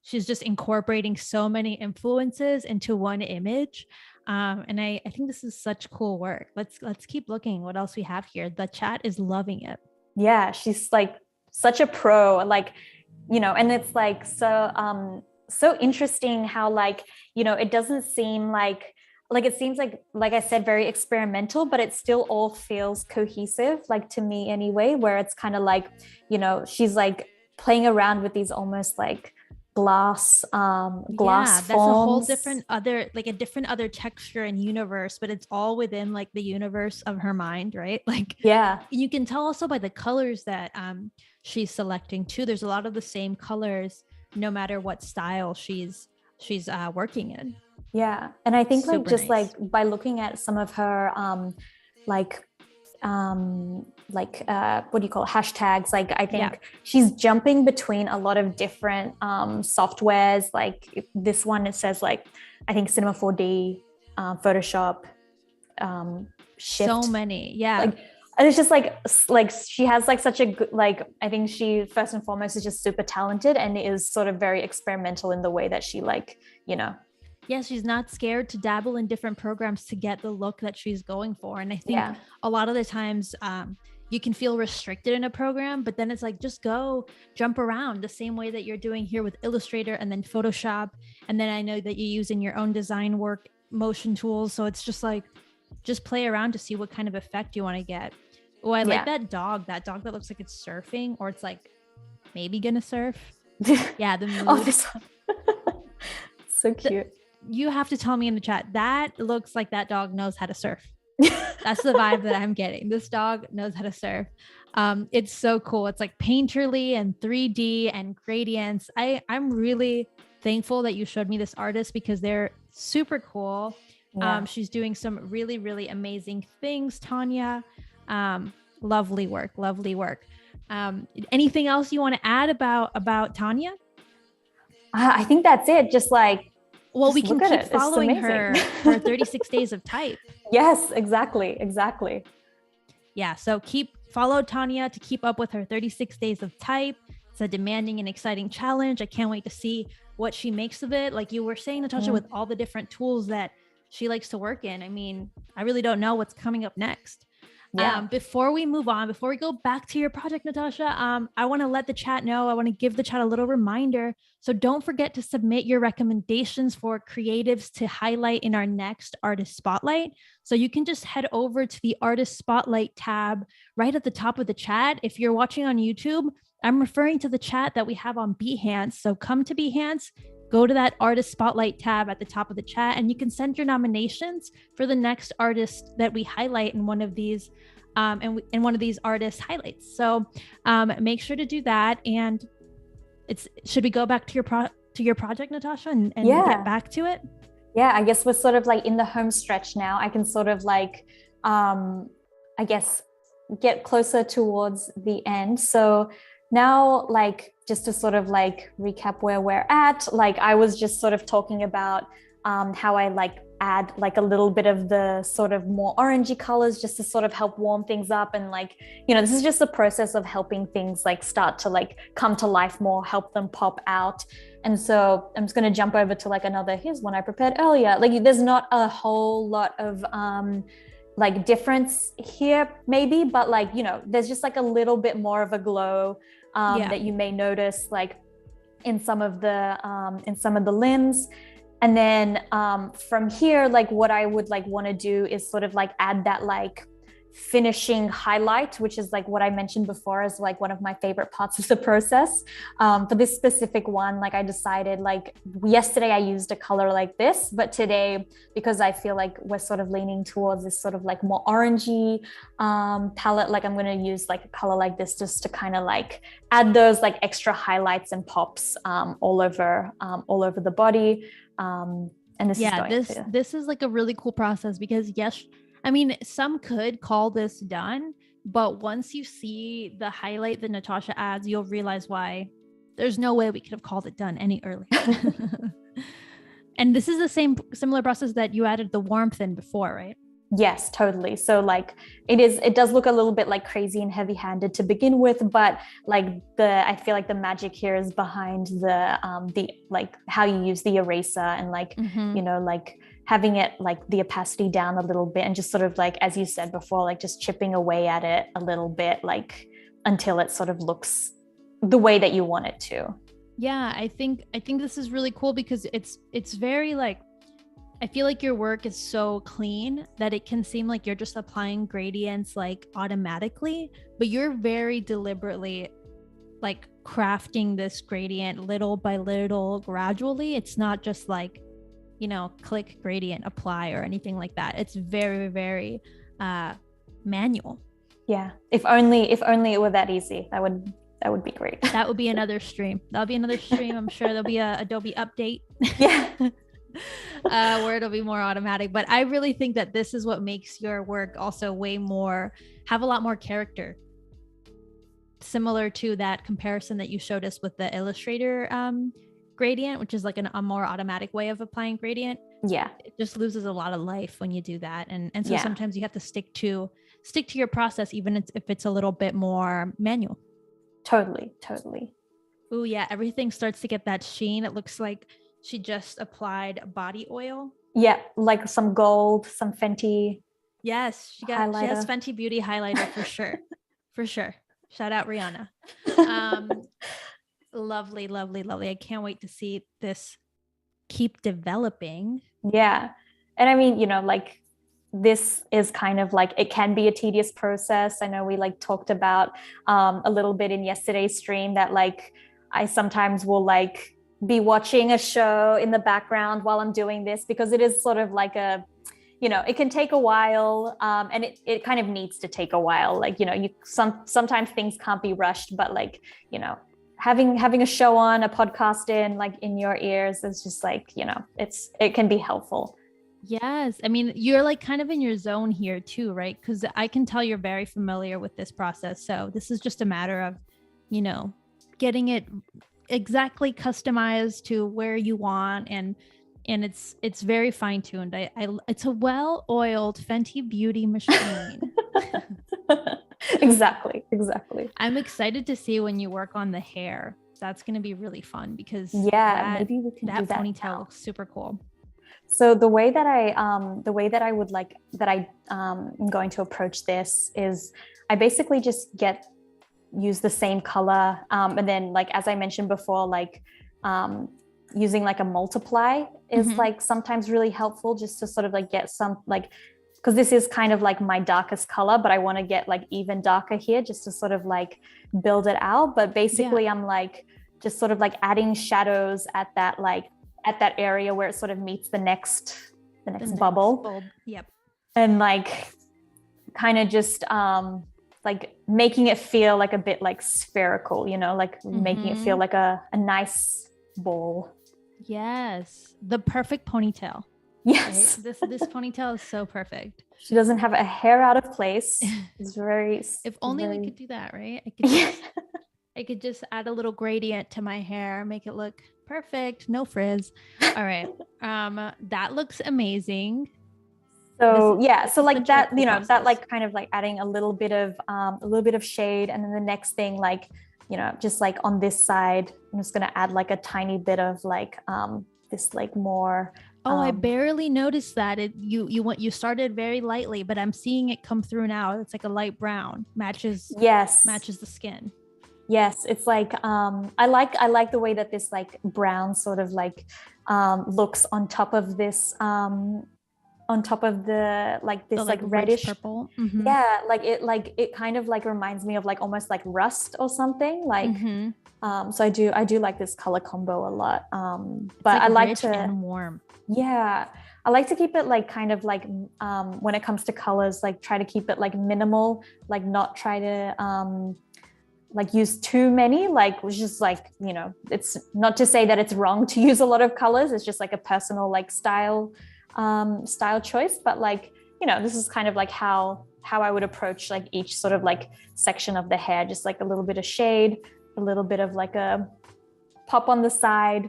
she's just incorporating so many influences into one image. And I think this is such cool work. Let's keep looking what else we have here. The chat is loving it. Yeah, she's such a pro, and it's so interesting how it doesn't seem like it seems like I said, very experimental, but it still all feels cohesive, like to me anyway, where it's kind of like, you know, she's like playing around with these almost like glass Yeah, that's a whole forms. different other, like a different other texture and universe, but it's all within like the universe of her mind, right? Like Yeah. you can tell also by the colors that she's selecting too. There's a lot of the same colors no matter what style she's working in. Yeah. And I think like Super just nice. like by looking at some of her like what do you call it? Hashtags, like I think she's jumping between a lot of different softwares. Like this one, it says like I think Cinema 4D, Photoshop, Shift. So many. Yeah. Like, and it's just like she has like such a good, like I think she first and foremost is just super talented and is sort of very experimental in the way that she like, you know. Yeah, she's not scared to dabble in different programs to get the look that she's going for. And I think a lot of the times you can feel restricted in a program, but then it's like, just go jump around the same way that you're doing here with Illustrator and then Photoshop. And then I know that you use in your own design work motion tools. So it's just like, just play around to see what kind of effect you want to get. Oh, I like that dog that looks like it's surfing, or it's like maybe gonna surf. Yeah, the mood. Oh, this one. So cute. You have to tell me in the chat, that looks like that dog knows how to surf. That's the vibe that I'm getting. This dog knows how to surf. It's so cool. It's like painterly and 3D and gradients. I'm really thankful that you showed me this artist because they're super cool. She's doing some really, really amazing things, Tanya. Lovely work. Anything else you want to add about Tanya? I think that's it. Just like, well, we can keep following her 36 days of type. Yes, exactly. Yeah, so follow Tanya to keep up with her 36 days of type. It's a demanding and exciting challenge. I can't wait to see what she makes of it. Like you were saying, Natasha, with all the different tools that she likes to work in. I mean, I really don't know what's coming up next. Yeah. Before we move on, before we go back to your project, Natasha, I want to let the chat know, I want to give the chat a little reminder. So don't forget to submit your recommendations for creatives to highlight in our next artist spotlight. So you can just head over to the artist spotlight tab right at the top of the chat. If you're watching on YouTube, I'm referring to the chat that we have on Behance. So come to Behance, go to that artist spotlight tab at the top of the chat, and you can send your nominations for the next artist that we highlight in one of these in one of these artist highlights. So make sure to do that. And should we go back to your project, Natasha, and get back to it? Yeah, I guess we're sort of like in the home stretch now. I can sort of like, I guess, get closer towards the end. So now, like, just to sort of like recap where we're at, like I was just sort of talking about how I like add like a little bit of the sort of more orangey colors just to sort of help warm things up. And like, you know, this is just the process of helping things like start to like come to life more, help them pop out. And so I'm just going to jump over to like here's one I prepared earlier. Like there's not a whole lot of like difference here maybe, but like, you know, there's just like a little bit more of a glow that you may notice like in some of the limbs. And then from here, like what I would like want to do is sort of like add that like finishing highlight, which is like what I mentioned before as like one of my favorite parts of the process. For this specific one, like I decided like yesterday I used a color like this, but today, because I feel like we're sort of leaning towards this sort of like more orangey palette, like I'm going to use like a color like this just to kind of like add those like extra highlights and pops all over the body. And this is like a really cool process because yes, I mean, some could call this done, but once you see the highlight that Natasha adds, you'll realize why there's no way we could have called it done any earlier. And this is the similar process that you added the warmth in before, right? Yes, totally. So like it does look a little bit like crazy and heavy-handed to begin with, but like I feel like the magic here is behind the like how you use the eraser and like, you know, like having it like the opacity down a little bit and just sort of like, as you said before, like just chipping away at it a little bit, like until it sort of looks the way that you want it to. Yeah, I think this is really cool because it's very like, I feel like your work is so clean that it can seem like you're just applying gradients like automatically, but you're very deliberately like crafting this gradient little by little, gradually. It's not just like, click gradient, apply, or anything like that. It's very, very manual. Yeah. If only it were that easy. That would be great. That would be another stream. That'll be another stream. I'm sure there'll be a Adobe update. Yeah. Where it'll be more automatic. But I really think that this is what makes your work also have a lot more character. Similar to that comparison that you showed us with the Illustrator gradient, which is like a more automatic way of applying gradient. Yeah. It just loses a lot of life when you do that. And so sometimes you have to stick to your process, even if it's a little bit more manual. Totally. Oh yeah. Everything starts to get that sheen. It looks like she just applied body oil. Yeah. Like some gold, some Fenty. Yes. She has Fenty Beauty highlighter for sure. For sure. Shout out Rihanna. Lovely, lovely, lovely. I can't wait to see this keep developing. Yeah. And I mean, like this is kind of like, it can be a tedious process. I know we like talked about a little bit in yesterday's stream that like I sometimes will like be watching a show in the background while I'm doing this, because it is sort of like it can take a while, and it kind of needs to take a while. Like, sometimes things can't be rushed, but like, having a show on, a podcast in your ears is just like, it can be helpful. Yes. I mean, you're like kind of in your zone here too, right? Because I can tell you're very familiar with this process. So this is just a matter of, getting it exactly customized to where you want, and it's very fine-tuned. It's a well-oiled Fenty Beauty machine. Exactly. I'm excited to see when you work on the hair. That's going to be really fun, because maybe we can do that ponytail now. Looks super cool. So the way that I'm going to approach this is I basically just use the same color, and then like as I mentioned before, like using like a multiply is like sometimes really helpful, just to sort of like get some like, because this is kind of like my darkest color, but I want to get like even darker here just to sort of like build it out. But basically I'm like just sort of like adding shadows at that area where it sort of meets the next bubble. Yep. And like kind of just like making it feel like a bit like spherical, like making it feel like a nice ball. Yes. The perfect ponytail. Yes. Right? This ponytail is so perfect. She doesn't have a hair out of place. It's very. If only we could do that, right? I could just add a little gradient to my hair, make it look perfect, no frizz. All right. That looks amazing. So so like that, that like kind of like adding a little bit of shade, and then the next thing, like, just like on this side, I'm just gonna add like a tiny bit of like this like more. I barely noticed that. You started very lightly, but I'm seeing it come through now. It's like a light brown, matches the skin. Yes, it's like I like the way that this like brown sort of like looks on top of this on top of the like this like reddish purple. Yeah, like it kind of like reminds me of like almost like rust or something, like so I do like this color combo a lot, but like I like rich to and warm. Yeah, I like to keep it like kind of like when it comes to colors, like try to keep it like minimal, like not try to like use too many, like which is like, it's not to say that it's wrong to use a lot of colors, it's just like a personal like style choice, but like, this is kind of like how I would approach like each sort of like section of the hair, just like a little bit of shade, a little bit of like a pop on the side.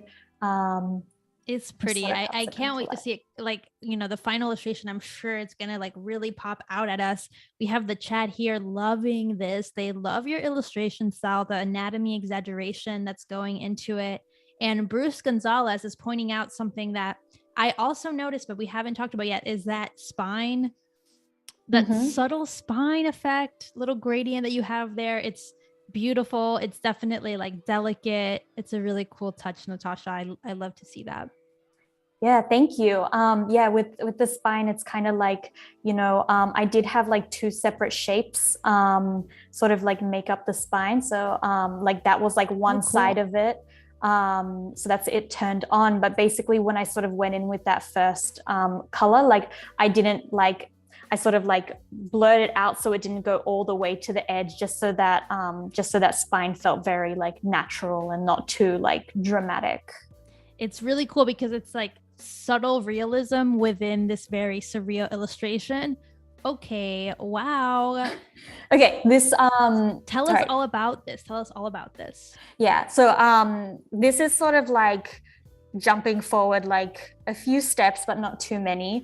It's pretty. I can't wait to see it. Like, the final illustration, I'm sure it's going to like really pop out at us. We have the chat here loving this. They love your illustration style, the anatomy exaggeration that's going into it. And Bruce Gonzalez is pointing out something that I also noticed, but we haven't talked about yet, is that spine, that subtle spine effect, little gradient that you have there. It's beautiful. It's definitely like delicate. It's a really cool touch, Natasha. I love to see that. Yeah, thank you. Yeah, with the spine, it's kind of like, I did have like two separate shapes, sort of like make up the spine. So like that was like one side of it. So that's it turned on. But basically when I sort of went in with that first color, like I sort of like blurred it out so it didn't go all the way to the edge, just so that spine felt very like natural and not too like dramatic. It's really cool because it's like subtle realism within this very surreal illustration. Okay, wow. Okay, tell us all about this. Yeah, so this is sort of like jumping forward like a few steps, but not too many.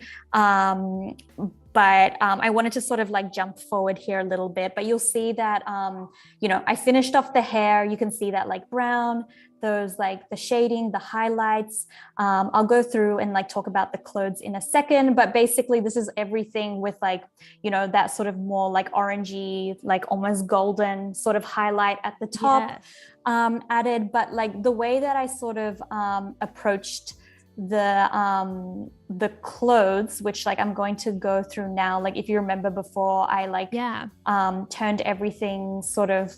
But I wanted to sort of like jump forward here a little bit, but you'll see that, I finished off the hair. You can see that like brown, those like the shading, the highlights. I'll go through and like talk about the clothes in a second, but basically this is everything with like, that sort of more like orangey, like almost golden sort of highlight at the top. Added, but like the way that I sort of approached the clothes, which like I'm going to go through now, like if you remember before I like turned everything sort of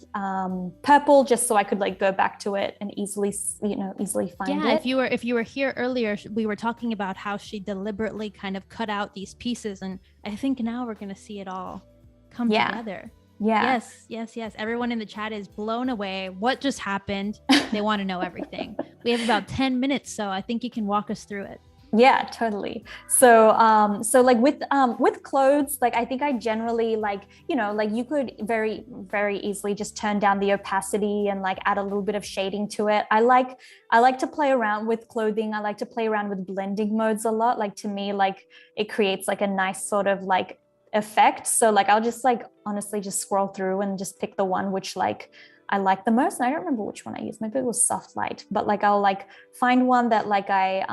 purple just so I could like go back to it and easily find it. If you were here earlier, we were talking about how she deliberately kind of cut out these pieces, and I think now we're going to see it all come together. Yeah. Yes. Everyone in the chat is blown away. What just happened? They want to know everything. We have about 10 minutes, so I think you can walk us through it. Yeah, totally. So like with clothes, like I think I generally like, like you could very, very easily just turn down the opacity and like add a little bit of shading to it. I like to play around with clothing. I like to play around with blending modes a lot. Like to me, like it creates like a nice sort of like effect. So like I'll just like honestly just scroll through and just pick the one which like I like the most. And I don't remember which one I used. Maybe it was soft light, but like I'll like find one that like I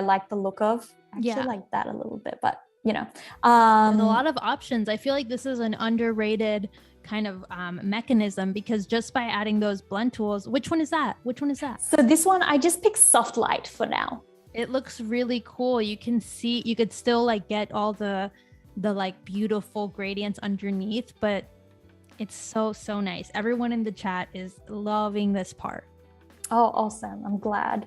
like the look of. I actually like that a little bit, but there's a lot of options. I feel like this is an underrated kind of mechanism, because just by adding those blend tools, which one is that? So this one, I just picked soft light for now. It looks really cool. You could still like get all the like beautiful gradients underneath, but it's so nice. Everyone in the chat is loving this part. Oh, awesome. I'm glad.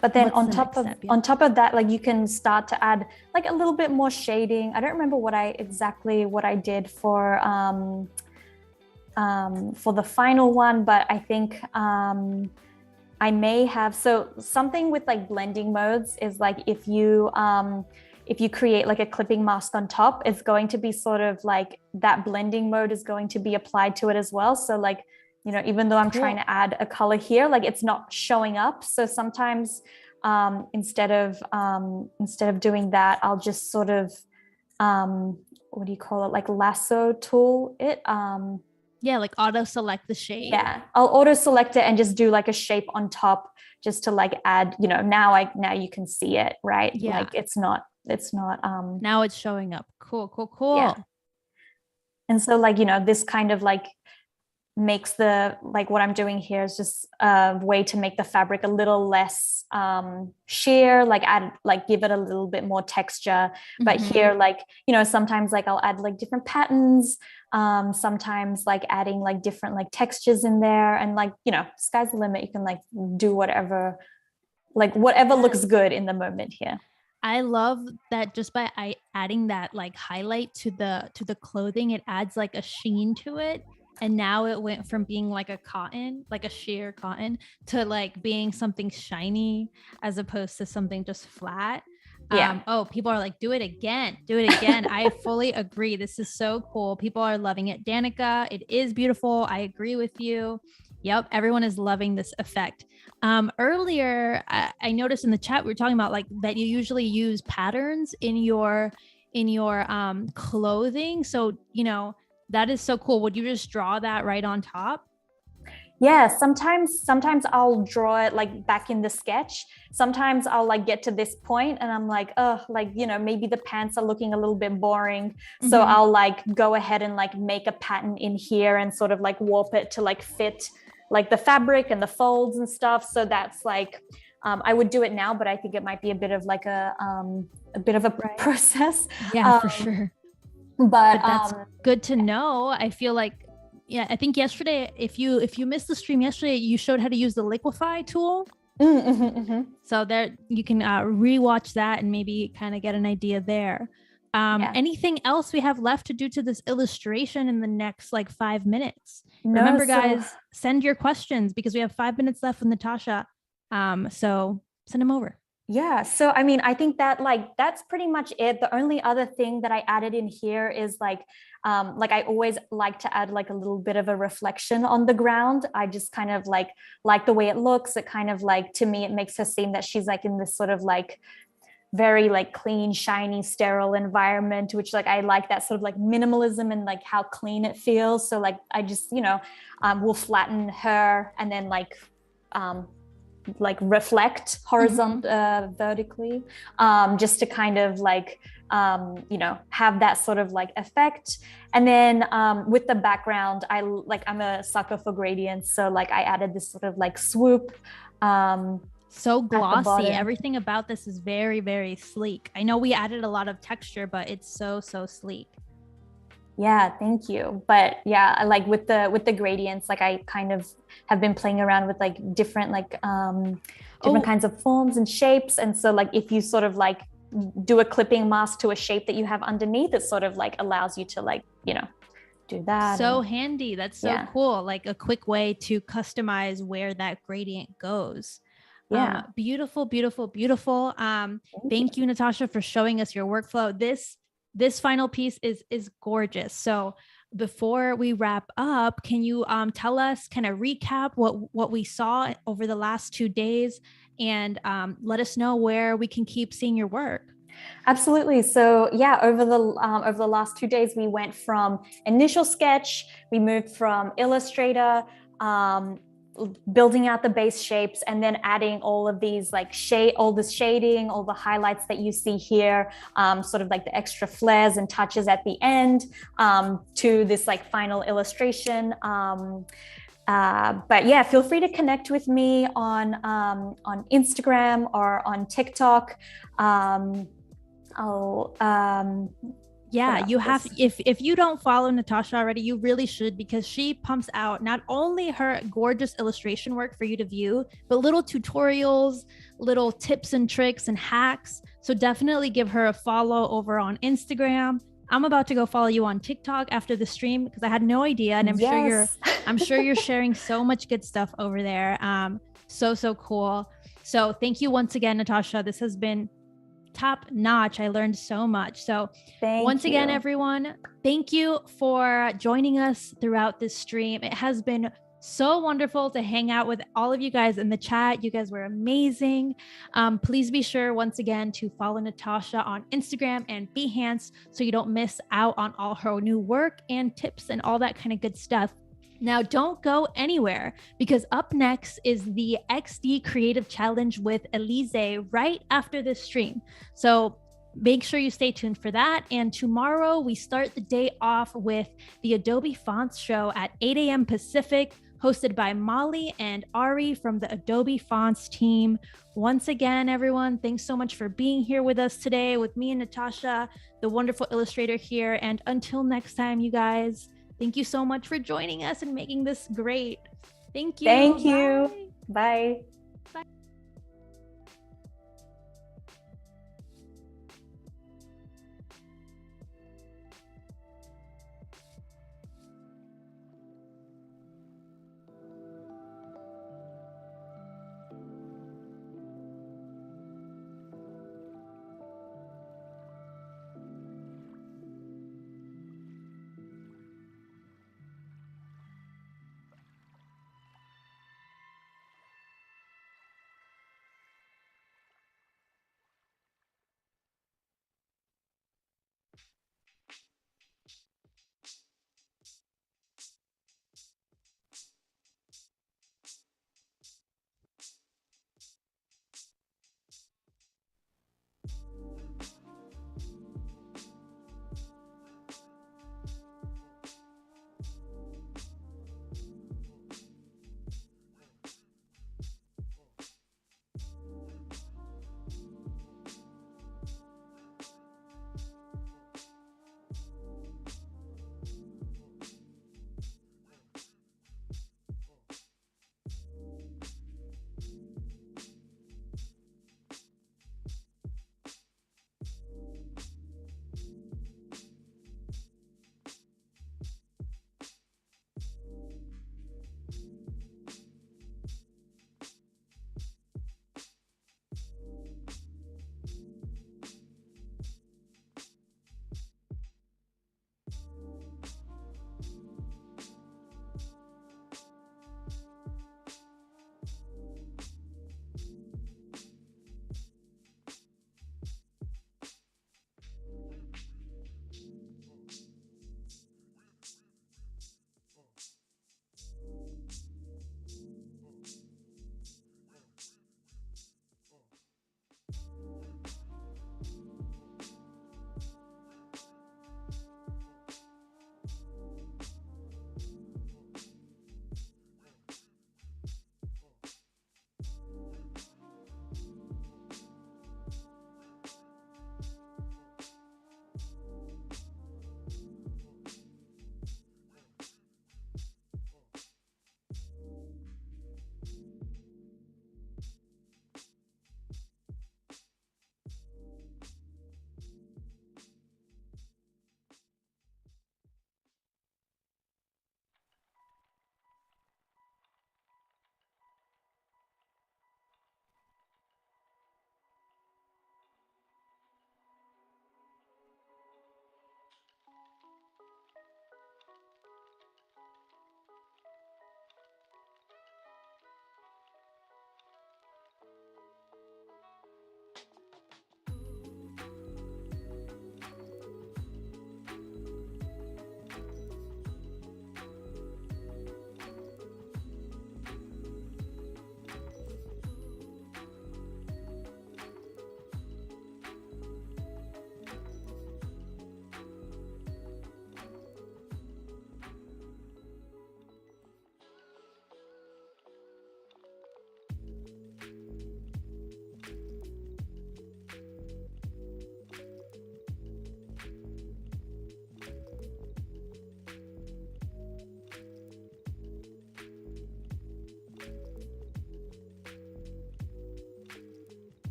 But then on top of that, like you can start to add like a little bit more shading. I don't remember what I did for the final one, but I think I may have, so something with like blending modes is like if you create like a clipping mask on top, it's going to be sort of like that blending mode is going to be applied to it as well. So like, even though I'm trying to add a color here, like it's not showing up. So sometimes instead of doing that, I'll just sort of, what do you call it? Like lasso tool it. Like auto select the shade. Yeah, I'll auto select it and just do like a shape on top just to like add, now you can see it, right? Yeah. Like it's not now it's showing up. Cool. Yeah. And so like, this kind of like makes what I'm doing here is just a way to make the fabric a little less sheer, give it a little bit more texture. But here, like, sometimes like I'll add like different patterns, sometimes like adding like different like textures in there, and like, sky's the limit. You can like do whatever looks good in the moment here. I love that just by adding that like highlight to the clothing, it adds like a sheen to it. And now it went from being like a cotton, like a sheer cotton, to like being something shiny as opposed to something just flat. Yeah. People are like, do it again. I fully agree. This is so cool. People are loving it. Danica, it is beautiful. I agree with you. Yep. Everyone is loving this effect. Earlier, I noticed in the chat, we were talking about like that you usually use patterns in your clothing. So, that is so cool. Would you just draw that right on top? Yeah, sometimes I'll draw it like back in the sketch. Sometimes I'll like get to this point and I'm like, maybe the pants are looking a little bit boring. So I'll like go ahead and like make a pattern in here and sort of like warp it to like fit like the fabric and the folds and stuff. So that's like, I would do it now, but I think it might be a bit of like a bit of a process. Yeah, for sure. But that's good to know. I feel like, yeah, I think yesterday, if you missed the stream yesterday, you showed how to use the Liquify tool. So there you can rewatch that and maybe kind of get an idea there. Anything else we have left to do to this illustration in the next like 5 minutes? Remember, guys, send your questions because we have 5 minutes left with Natasha. So send them over. Yeah. So, I mean, I think that that's pretty much it. The only other thing that I added in here is like I always like to add like a little bit of a reflection on the ground. I just kind of like the way it looks. It kind of like, to me, it makes her seem that she's like in this sort of like very like clean, shiny, sterile environment, which like I like that sort of like minimalism and like how clean it feels. So like I just, will flatten her and then like reflect vertically, just to kind of like have that sort of like effect. And then with the background, I'm a sucker for gradients, so like I added this sort of like swoop. So glossy. Everything about this is very, very sleek. I know we added a lot of texture, but it's so sleek. Yeah, thank you. But yeah, like with the gradients, like I kind of have been playing around with like different kinds of forms and shapes. And so like if you sort of like do a clipping mask to a shape that you have underneath, it sort of like allows you to like, do that. So handy. That's so cool. Like a quick way to customize where that gradient goes. Yeah. Beautiful. Thank you, Natasha, for showing us your workflow. This final piece is gorgeous. So before we wrap up, can you tell us, kind of recap what we saw over the last 2 days and let us know where we can keep seeing your work? Absolutely. So yeah, over the last 2 days, we went from initial sketch, we moved from Illustrator, building out the base shapes, and then adding all of these like all the shading, all the highlights that you see here, sort of like the extra flares and touches at the end, to this like final illustration. But yeah, feel free to connect with me on Instagram or on TikTok. Yeah, you have, if you don't follow Natasha already, you really should, because she pumps out not only her gorgeous illustration work for you to view, but little tutorials, little tips and tricks and hacks. So definitely give her a follow over on Instagram. I'm about to go follow you on TikTok after the stream because I had no idea, and I'm sure you're sharing so much good stuff over there. So cool. So thank you once again, Natasha. This has been top notch. I learned so much. So once again, everyone, thank you for joining us throughout this stream. It has been so wonderful to hang out with all of you guys in the chat. You guys were amazing. Please be sure once again to follow Natasha on Instagram and Behance so you don't miss out on all her new work and tips and all that kind of good stuff. Now, don't go anywhere, because up next is the XD Creative Challenge with Elise right after this stream. So make sure you stay tuned for that. And tomorrow we start the day off with the Adobe Fonts Show at 8 a.m. Pacific, hosted by Molly and Ari from the Adobe Fonts team. Once again, everyone, thanks so much for being here with us today with me and Natasha, the wonderful illustrator here. And until next time, you guys, thank you so much for joining us and making this great. Thank you. Thank you. Bye.